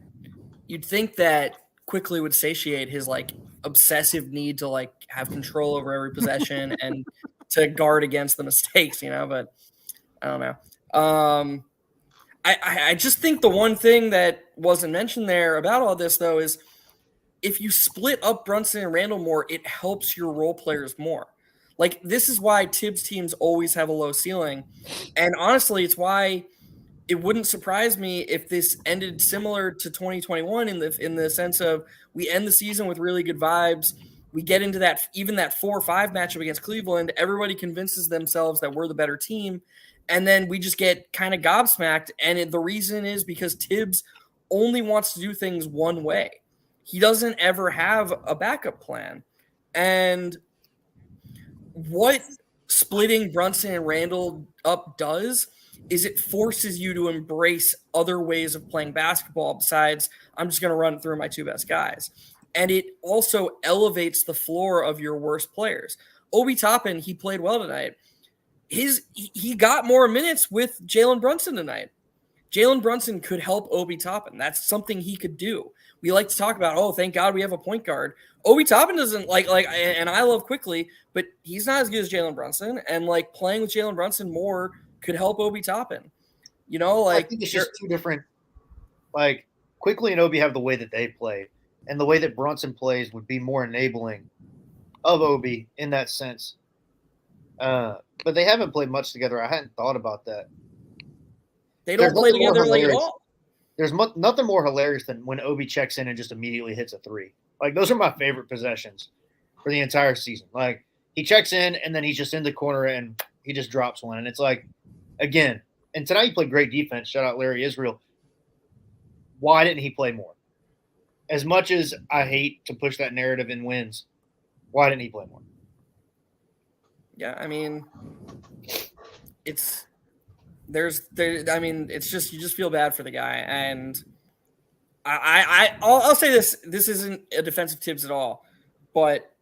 Quickly would satiate his like obsessive need to like have control over every possession and to guard against the mistakes, but I don't know. I just think the one thing that wasn't mentioned there about all this though is if you split up Brunson and Randall more, it helps your role players more. Like this is why Tibbs teams always have a low ceiling. And honestly, it's why it wouldn't surprise me if this ended similar to 2021 in the sense of we end the season with really good vibes. We get into that 4-5 matchup against Cleveland. Everybody convinces themselves that we're the better team. And then we just get kind of gobsmacked. And the reason is because Tibbs only wants to do things one way. He doesn't ever have a backup plan. And what splitting Brunson and Randall up does is it forces you to embrace other ways of playing basketball besides I'm just going to run through my two best guys. And it also elevates the floor of your worst players. Obi Toppin, he played well tonight. He got more minutes with Jalen Brunson tonight. Jalen Brunson could help Obi Toppin. That's something he could do. We like to talk about, thank God we have a point guard. Obi Toppin doesn't and I love Quickly, but he's not as good as Jalen Brunson. And like playing with Jalen Brunson more could help Obi Toppin. I think it's just two different. Like Quickly and Obi have the way that they play, and the way that Brunson plays would be more enabling of Obi in that sense. But they haven't played much together. I hadn't thought about that. They don't play together like at all. There's nothing more hilarious than when Obi checks in and just immediately hits a three. Like those are my favorite possessions for the entire season. Like he checks in and then he's just in the corner and he just drops one. And it's like, again, and tonight he played great defense. Shout out Larry Israel. Why didn't he play more? As much as I hate to push that narrative in wins, why didn't he play more? Yeah, I mean, it's just you just feel bad for the guy, and I'll say this isn't a defensive Tibbs at all, but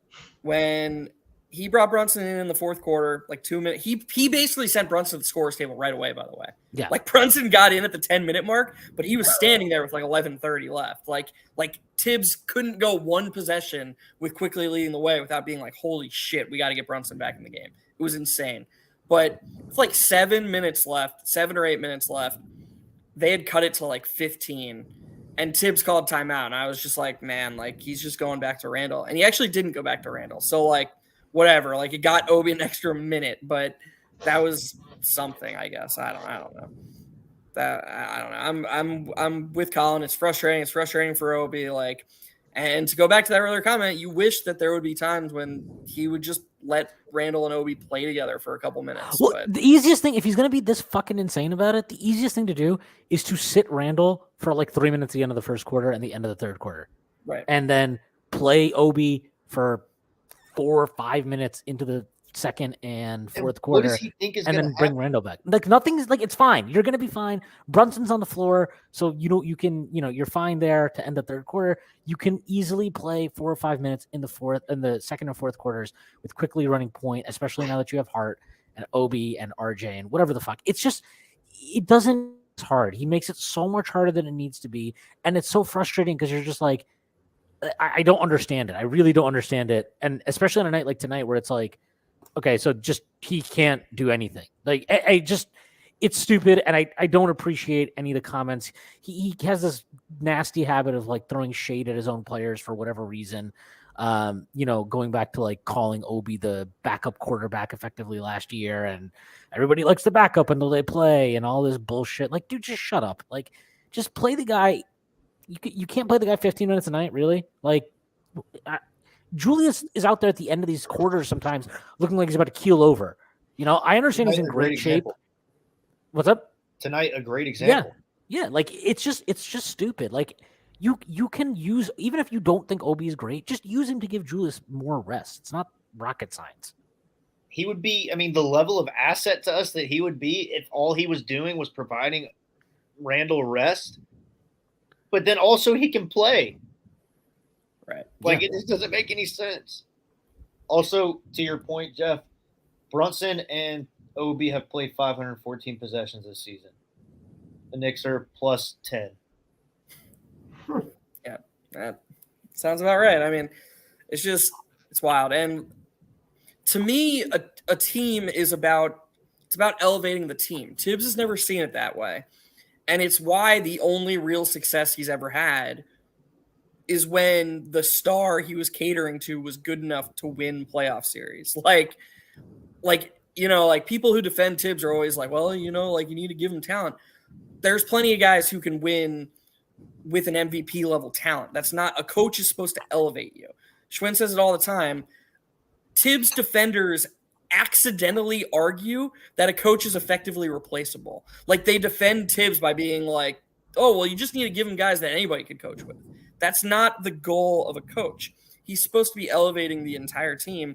when he brought Brunson in the fourth quarter, like 2 minutes, he basically sent Brunson to the scorer's table right away, by the way. Yeah. Like Brunson got in at the 10-minute mark, but he was standing there with like 11:30 left. Like Tibbs couldn't go one possession with Quickly leading the way without being like, holy shit, we got to get Brunson back in the game. It was insane. But it's like 7 or 8 minutes left. They had cut it to like 15. And Tibbs called timeout. And I was just like, man, like he's just going back to Randall. And he actually didn't go back to Randall. So like, whatever. Like it got Obi an extra minute, but that was something, I guess. I don't know. I don't know. I'm with Colin. It's frustrating. It's frustrating for Obi. Like, and to go back to that earlier comment, you wish that there would be times when he would just let Randall and Obi play together for a couple minutes. Well, the easiest thing, if he's going to be this fucking insane about it, the easiest thing to do is to sit Randall for like 3 minutes at the end of the first quarter and the end of the third quarter. Right. And then play Obi for 4 or 5 minutes into the second and fourth quarter. What does he think is and going then to bring happen? Randall back. Like nothing's like, it's fine. You're going to be fine. Brunson's on the floor. So you're fine there to end the third quarter. You can easily play 4 or 5 minutes in the second and fourth quarters with Quickly running point, especially now that you have Hart and Obi and RJ and whatever the fuck. It's hard. He makes it so much harder than it needs to be. And it's so frustrating because you're just like, I don't understand it. I really don't understand it. And especially on a night like tonight where it's like, okay, so just he can't do anything. Like it's stupid, and I don't appreciate any of the comments. He has this nasty habit of like throwing shade at his own players for whatever reason. Going back to like calling Obi the backup quarterback effectively last year, and everybody likes the backup until they play, and all this bullshit. Like, dude, just shut up. Like, just play the guy. You can't play the guy 15 minutes a night, really. Like, Julius is out there at the end of these quarters sometimes looking like he's about to keel over. I understand he's in great shape. What's up? Tonight, a great example. Yeah, like it's just stupid. Like you can use, even if you don't think Obi is great, just use him to give Julius more rest. It's not rocket science. He would be, I mean, the level of asset to us that he would be if all he was doing was providing Randall rest, but then also he can play. Right. Like, it just doesn't make any sense. Also, to your point, Jeff, Brunson and Obi have played 514 possessions this season. The Knicks are plus 10. Yeah, that sounds about right. I mean, it's wild. And to me, a team is about elevating the team. Tibbs has never seen it that way. And it's why the only real success he's ever had is when the star he was catering to was good enough to win playoff series. Like people who defend Tibbs are always like, well, you need to give him talent. There's plenty of guys who can win with an MVP level talent. That's not, a coach is supposed to elevate you. Schwinn says it all the time. Tibbs defenders accidentally argue that a coach is effectively replaceable. Like, they defend Tibbs by being like, oh, well, you just need to give him guys that anybody could coach with. That's not the goal of a coach. He's supposed to be elevating the entire team.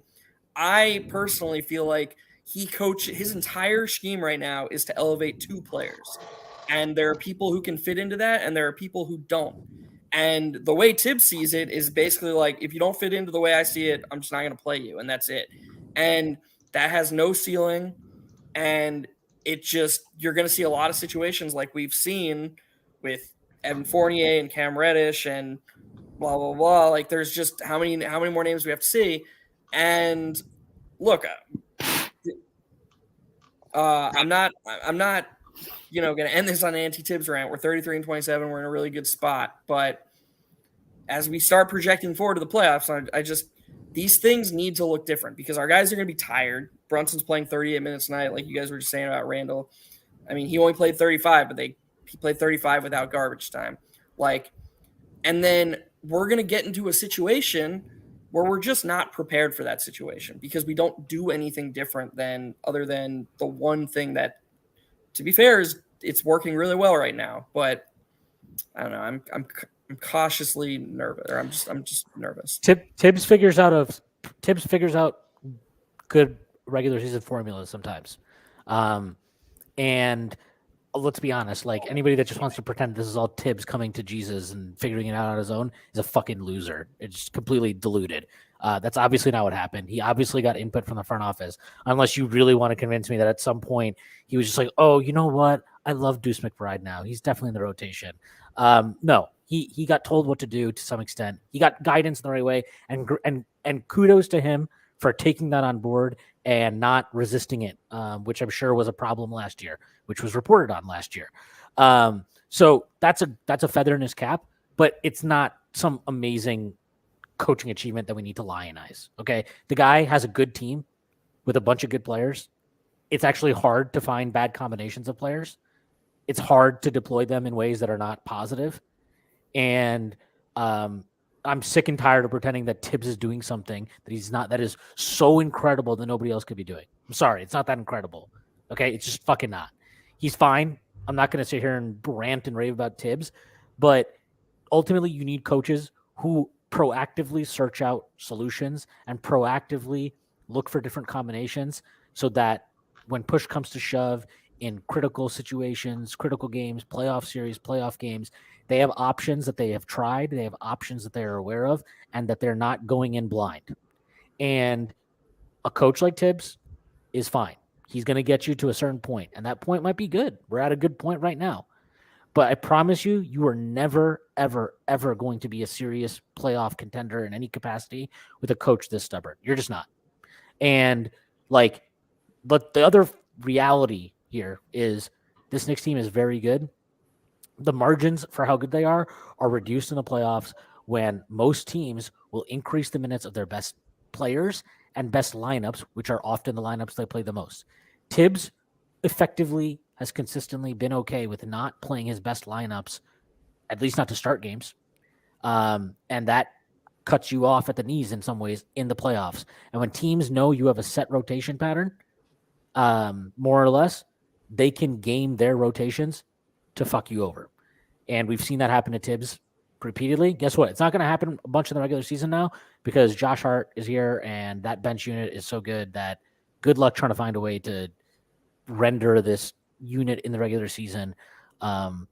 I personally feel like his entire scheme right now is to elevate two players. And there are people who can fit into that, and there are people who don't. And the way Tibbs sees it is basically like, if you don't fit into the way I see it, I'm just not going to play you, and that's it. And that has no ceiling, and you're going to see a lot of situations like we've seen with Evan Fournier and Cam Reddish and blah, blah, blah. Like, there's just how many more names we have to see. And look, I'm not going to end this on an anti-Tibbs rant. We're 33-27. We're in a really good spot. But as we start projecting forward to the playoffs, these things need to look different because our guys are going to be tired. Brunson's playing 38 minutes tonight, like you guys were just saying about Randall. I mean, he only played 35, but he played 35 without garbage time. And then we're going to get into a situation where we're just not prepared for that situation because we don't do anything different other than the one thing that, to be fair, it's working really well right now. But I don't know. I'm cautiously nervous, or I'm just nervous. Tibbs figures out good regular season formulas sometimes, and let's be honest. Like, anybody that just wants to pretend this is all Tibbs coming to Jesus and figuring it out on his own is a fucking loser. It's completely deluded. That's obviously not what happened. He obviously got input from the front office, unless you really want to convince me that at some point he was just like, oh, you know what? I love Deuce McBride now. He's definitely in the rotation. No, he got told what to do to some extent. He got guidance in the right way, and kudos to him for taking that on board and not resisting it, which I'm sure was a problem last year, which was reported on last year. So that's a feather in his cap, but it's not some amazing coaching achievement that we need to lionize. Okay. The guy has a good team with a bunch of good players. It's actually hard to find bad combinations of players. It's hard to deploy them in ways that are not positive. And I'm sick and tired of pretending that Tibbs is doing something that he's not, that is so incredible that nobody else could be doing. I'm sorry. It's not that incredible. Okay. It's just fucking not. He's fine. I'm not going to sit here and rant and rave about Tibbs, but ultimately you need coaches who proactively search out solutions and proactively look for different combinations so that when push comes to shove in critical situations, critical games, playoff series, playoff games, they have options that they have tried, they have options that they are aware of, and that they're not going in blind. And a coach like Tibbs is fine. He's going to get you to a certain point, and that point might be good. We're at a good point right now. But I promise you, you are never, ever, ever going to be a serious playoff contender in any capacity with a coach this stubborn. You're just not. And but the other reality here is this Knicks team is very good. The margins for how good they are reduced in the playoffs when most teams will increase the minutes of their best players and best lineups, which are often the lineups they play the most. Tibbs effectively has consistently been okay with not playing his best lineups, at least not to start games. And that cuts you off at the knees in some ways in the playoffs. And when teams know you have a set rotation pattern, more or less, they can game their rotations to fuck you over. And we've seen that happen to Tibbs repeatedly. Guess what? It's not going to happen a bunch in the regular season now because Josh Hart is here and that bench unit is so good that good luck trying to find a way to render this unit in the regular season, and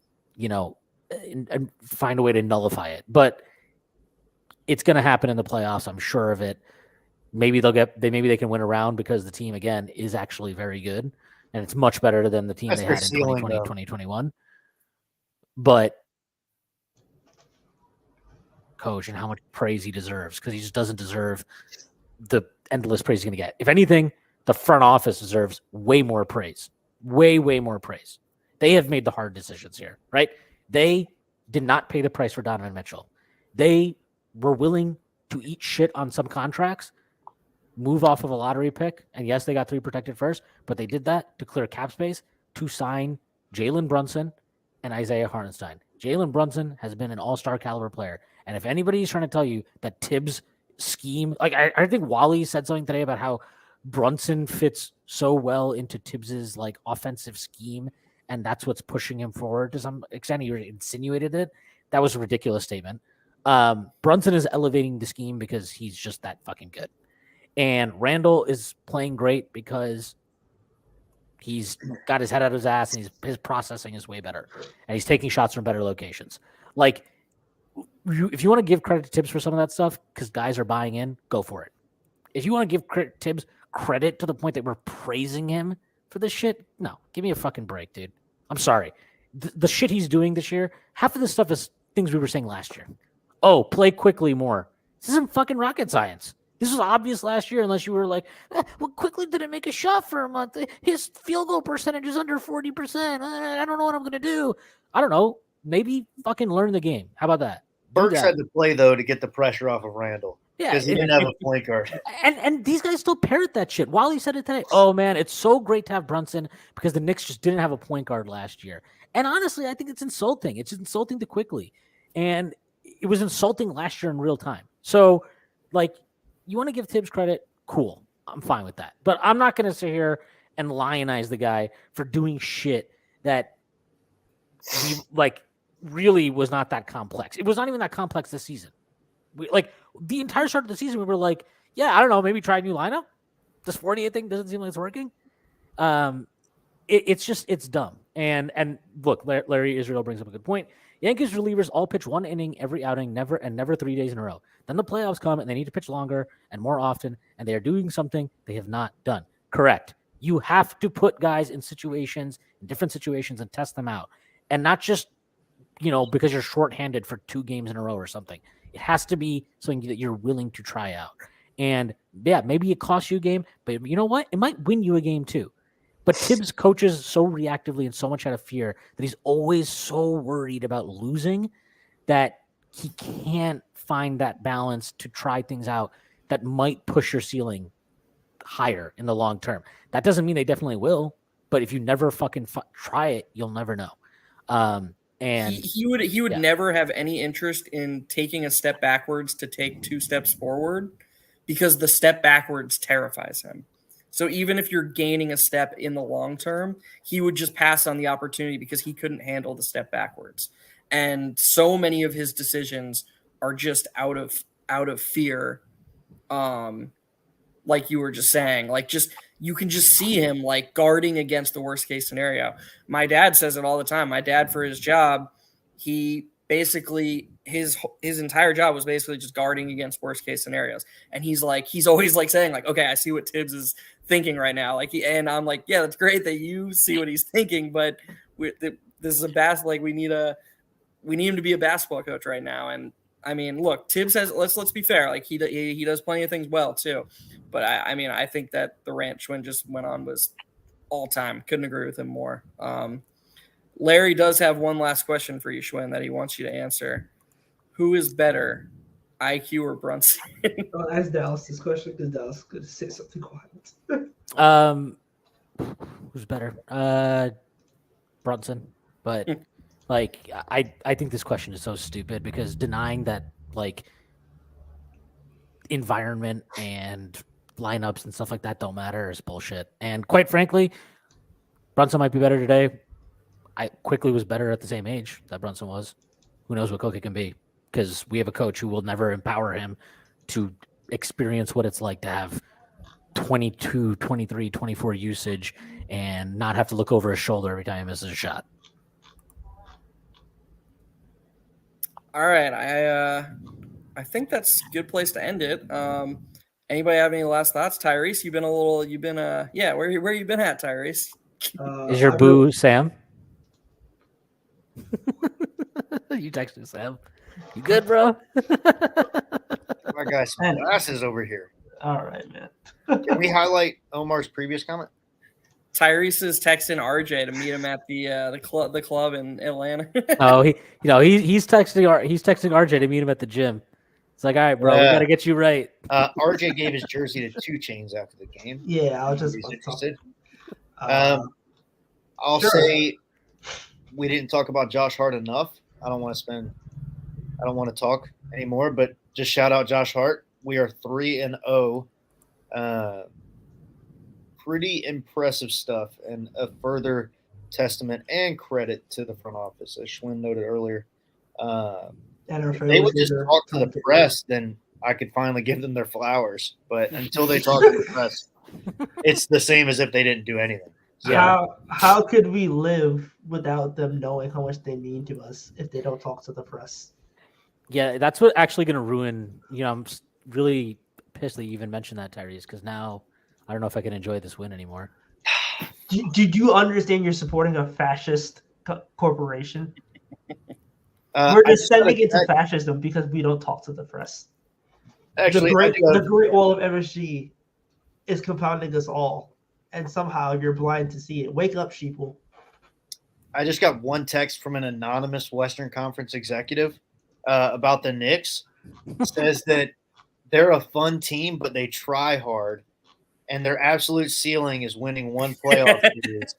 find a way to nullify it. But it's going to happen in the playoffs. I'm sure of it. Maybe they can win a round because the team again is actually very good and it's much better than the team they had in 2020, 2021. But coach and how much praise he deserves because he just doesn't deserve the endless praise he's going to get. If anything, the front office deserves way more praise. Way more praise. They have made the hard decisions here, right? They did not pay the price for Donovan Mitchell. They were willing to eat shit on some contracts, move off of a lottery pick, and yes, they got 3 protected first, but they did that to clear cap space to sign Jalen Brunson and Isaiah Hartenstein. Jalen Brunson has been an all-star caliber player, and if anybody's trying to tell you that Tibbs' scheme, like I think Wally said something today about how Brunson fits so well into Tibbs's like offensive scheme, and that's what's pushing him forward to some extent. He insinuated it. That was a ridiculous statement. Brunson is elevating the scheme because he's just that fucking good. And Randall is playing great because he's got his head out of his ass and his processing is way better. And he's taking shots from better locations. Like, if you want to give credit to Tibbs for some of that stuff because guys are buying in, go for it. If you want to give Tibbs credit to the point that we're praising him for this shit, no. Give me a fucking break, dude. I'm sorry. The shit he's doing this year, half of this stuff is things we were saying last year. Oh, play quickly more. This isn't fucking rocket science. This was obvious last year unless you were like, well, quickly didn't make a shot for a month. His field goal percentage is under 40%. I don't know what I'm going to do. I don't know. Maybe fucking learn the game. How about that? Burks had to play, though, to get the pressure off of Randall. Yeah, because he didn't have a point guard. And these guys still parrot that shit. Wally said it today. Oh, man, it's so great to have Brunson because the Knicks just didn't have a point guard last year. And honestly, I think it's insulting. It's insulting to Quickly. And it was insulting last year in real time. So, like, you want to give Tibbs credit? Cool. I'm fine with that. But I'm not going to sit here and lionize the guy for doing shit that he, like, really was not that complex. It was not even that complex this season. The entire start of the season, we were like, yeah, I don't know, maybe try a new lineup. This 48 thing doesn't seem like it's working. It's dumb. And look, Larry Israel brings up a good point. Yankees relievers all pitch one inning every outing, never 3 days in a row. Then the playoffs come and they need to pitch longer and more often, and they are doing something they have not done. Correct. You have to put guys in different situations, and test them out. And not just, because you're shorthanded for 2 games in a row or something. It has to be something that you're willing to try out. And yeah, maybe it costs you a game, but you know what? It might win you a game too. But Tibbs coaches so reactively and so much out of fear that he's always so worried about losing that he can't find that balance to try things out that might push your ceiling higher in the long term. That doesn't mean they definitely will, but if you never fucking try it, you'll never know. And he would never have any interest in taking a step backwards to take 2 steps forward because the step backwards terrifies him. So even if you're gaining a step in the long term, he would just pass on the opportunity because he couldn't handle the step backwards. And so many of his decisions are just out of fear. Like you were just saying, you can just see him like guarding against the worst case scenario. My dad says it all the time. My dad, for his job, he basically his entire job was basically just guarding against worst case scenarios. And he's always like saying like, okay, I see what Tibbs is thinking right now. And I'm like, yeah, that's great that you see what he's thinking, but this is we need him to be a basketball coach right now. And I mean, look, Tibbs has, let's be fair. Like he does plenty of things well too. But I think that the rant Schwinn just went on was all time. Couldn't agree with him more. Larry does have one last question for you, Schwinn, that he wants you to answer. Who is better, IQ or Brunson? I'll ask Dallas this question because Dallas could say something quiet. Who's better? Brunson. But I think this question is so stupid because denying that environment and lineups and stuff like that don't matter is bullshit. And quite frankly, Brunson might be better today. I quickly was better at the same age that Brunson was. Who knows what Coca can be? Because we have a coach who will never empower him to experience what it's like to have 22, 23, 24 usage and not have to look over his shoulder every time he misses a shot. All right, I think that's a good place to end it. Anybody have any last thoughts? Tyrese, you've been where you been at, Tyrese? Is your boo Sam? You texted Sam. You good, bro? My guy, some glasses over here. All right, man. Can we highlight Omar's previous comment? Tyrese is texting RJ to meet him at the club in Atlanta. Oh, he's texting RJ to meet him at the gym. It's like, all right, bro, we got to get you right. RJ gave his jersey to 2 Chainz after the game. Yeah, I was just interested. I'll say we didn't talk about Josh Hart enough. I don't want to talk anymore, but just shout out Josh Hart. We are 3-0. Pretty impressive stuff, and a further testament and credit to the front office, as Schwinn noted earlier. If they would just talk to the press, then I could finally give them their flowers. But until they talk to the press, it's the same as if they didn't do anything. So how could we live without them knowing how much they mean to us if they don't talk to the press? Yeah, that's what actually going to ruin. I'm really pissed that you even mentioned that, Tyrese, because now I don't know if I can enjoy this win anymore. Did you understand you're supporting a fascist corporation? We're descending into fascism because we don't talk to the press. Actually, the great wall of MSG is confounding us all, and somehow you're blind to see it. Wake up, sheeple. I just got one text from an anonymous Western Conference executive about the Knicks. It says that they're a fun team, but they try hard, and their absolute ceiling is winning one playoff series.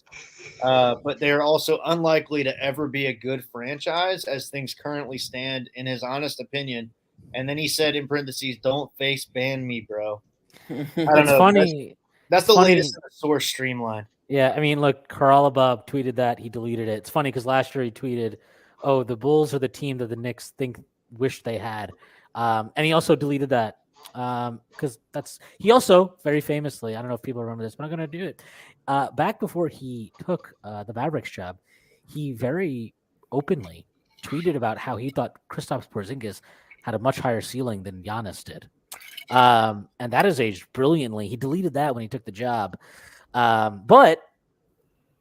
But they're also unlikely to ever be a good franchise as things currently stand, in his honest opinion. And then he said in parentheses, "Don't face ban me, bro." I don't know. Funny. That's the latest in the source streamline. Yeah, I mean, look, Karalabab tweeted that. He deleted it. It's funny because last year he tweeted, "Oh, the Bulls are the team that the Knicks wish they had," and he also deleted that because he also very famously. I don't know if people remember this, but I'm going to do it. Back before he took the Mavericks job, he very openly tweeted about how he thought Kristaps Porzingis had a much higher ceiling than Giannis did. And that has aged brilliantly. He deleted that when he took the job. But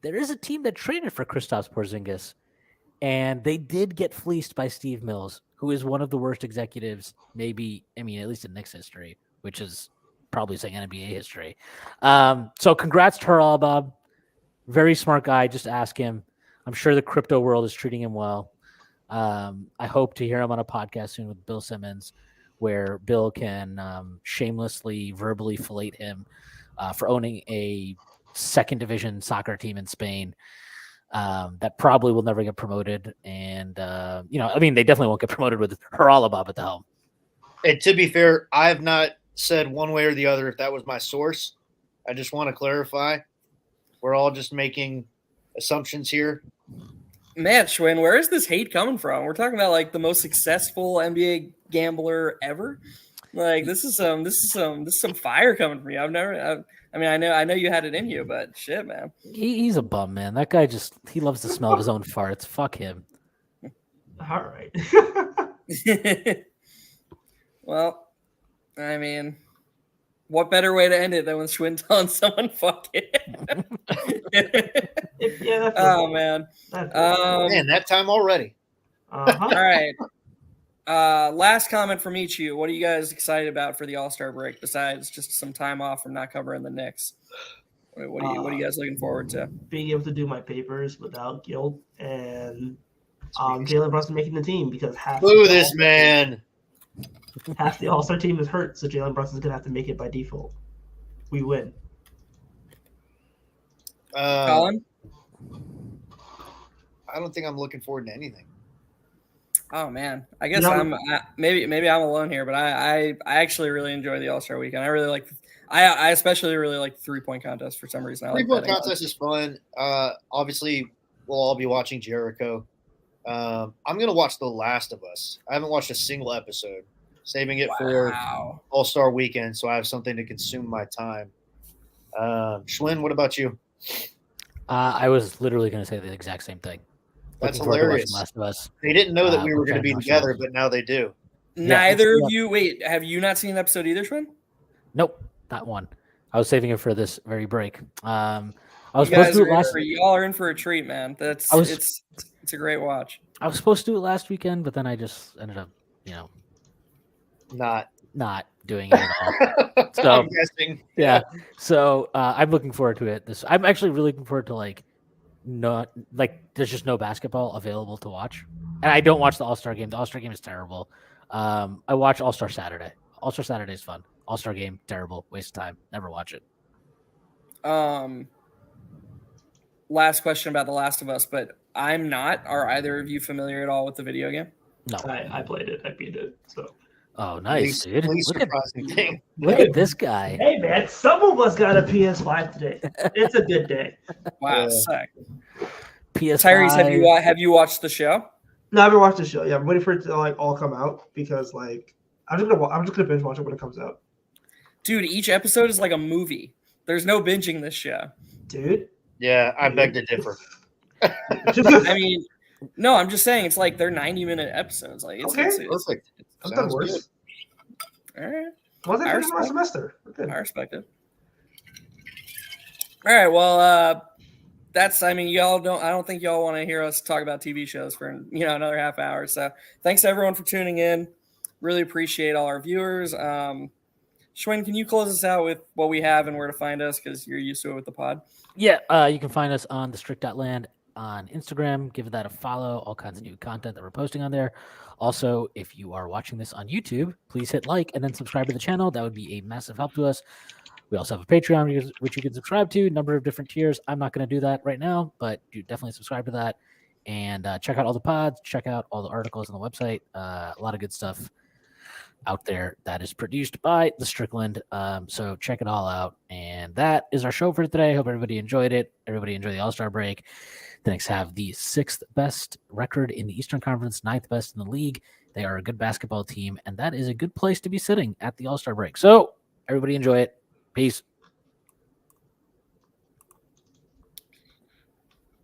there is a team that traded for Kristaps Porzingis, and they did get fleeced by Steve Mills, who is one of the worst executives, at least in Knicks history, which is probably saying NBA history. So congrats to Haral Bob. Very smart guy. Just ask him. I'm sure the crypto world is treating him well. I hope to hear him on a podcast soon with Bill Simmons, where Bill can shamelessly verbally fillet him for owning a second division soccer team in Spain that probably will never get promoted. And, they definitely won't get promoted with Haralabab at the helm. And to be fair, I have not said one way or the other if that was my source. I just want to clarify. We're all just making assumptions here. Man, Schwinn, where is this hate coming from? We're talking about like the most successful NBA gambler ever. Like this is some fire coming from you. I know you had it in you, but shit, man. He's a bum, man. That guy he loves the smell of his own farts. Fuck him. All right. Well, I mean, what better way to end it than with Schwinn telling someone fuck it? Oh man. Man, that time already. Uh-huh. All right. Last comment from each of you. What are you guys excited about for the All-Star break besides just some time off from not covering the Knicks? What are you guys looking forward to? Being able to do my papers without guilt and Jalen Brunson making the team because half the All-Star team is hurt, so Jalen Brunson's gonna have to make it by default. We win. Colin? I don't think I'm looking forward to anything. Oh man, I guess maybe I'm alone here, but I actually really enjoy the All-Star weekend. I especially really like the 3-point contest for some reason. 3-point contest is fun. Obviously, we'll all be watching Jericho. I'm going to watch The Last of Us. I haven't watched a single episode, saving it for Wow. All-Star Weekend so I have something to consume my time. Schwinn, what about you? I was literally going to say the exact same thing. That's Looking forward to watching hilarious. Last of Us. They didn't know that we were we're going to trying be to watch together, that. but now they do. Neither Yeah. of you. Wait, have you not seen the episode either, Schwinn? Nope, not one. I was saving it for this very break. I was You supposed guys to do it last. y'all are in for a treat, man. It's a great watch. I was supposed to do it last weekend, but then I just ended up, not doing it at all. So I'm guessing. yeah. So I'm looking forward to it. I'm actually really looking forward to there's just no basketball available to watch, and I don't watch the All-Star game. The All-Star game is terrible. I watch All-Star Saturday. All-Star Saturday is fun. All-Star game, terrible, waste of time. Never watch it. Last question about The Last of Us, but I'm not. Are either of you familiar at all with the video game? No. I played it. I beat it. So. Oh, nice, dude. Least Look at surprising thing. this guy. Hey man, some of us got a PS5 today. It's a good day. Wow, Yeah. sick. PS5. Tyrese, have you watched the show? No, I haven't watched the show. Yeah, I'm waiting for it to all come out because I'm just gonna binge watch it when it comes out. Dude, each episode is like a movie. There's no binging this show. Dude. Yeah, I beg to differ. I mean, no, I'm just saying it's like they're 90-minute episodes. Like it's Okay. Perfect. I've done Sounds worse. all right. Once I I finish my respect- semester, we're good. I respect it. All right. Well, I don't think y'all want to hear us talk about TV shows for another half hour. So thanks to everyone for tuning in. Really appreciate all our viewers. Schwinn, can you close us out with what we have and where to find us because you're used to it with the pod? Yeah, you can find us on the Strict.land on Instagram. Give that a follow. All kinds of new content that we're posting on there. Also, if you are watching this on YouTube, please hit like and then subscribe to the channel. That would be a massive help to us. We also have a Patreon, which you can subscribe to, a number of different tiers. I'm not going to do that right now, but do definitely subscribe to that. And check out all the pods. Check out all the articles on the website. A lot of good stuff out there that is produced by the Strickland. So check it all out. And that is our show for today. Hope everybody enjoyed it. Everybody enjoy the All-Star break. The Knicks have the 6th best record in the Eastern Conference, 9th best in the league. They are a good basketball team, and that is a good place to be sitting at the All-Star break. So everybody enjoy it. Peace.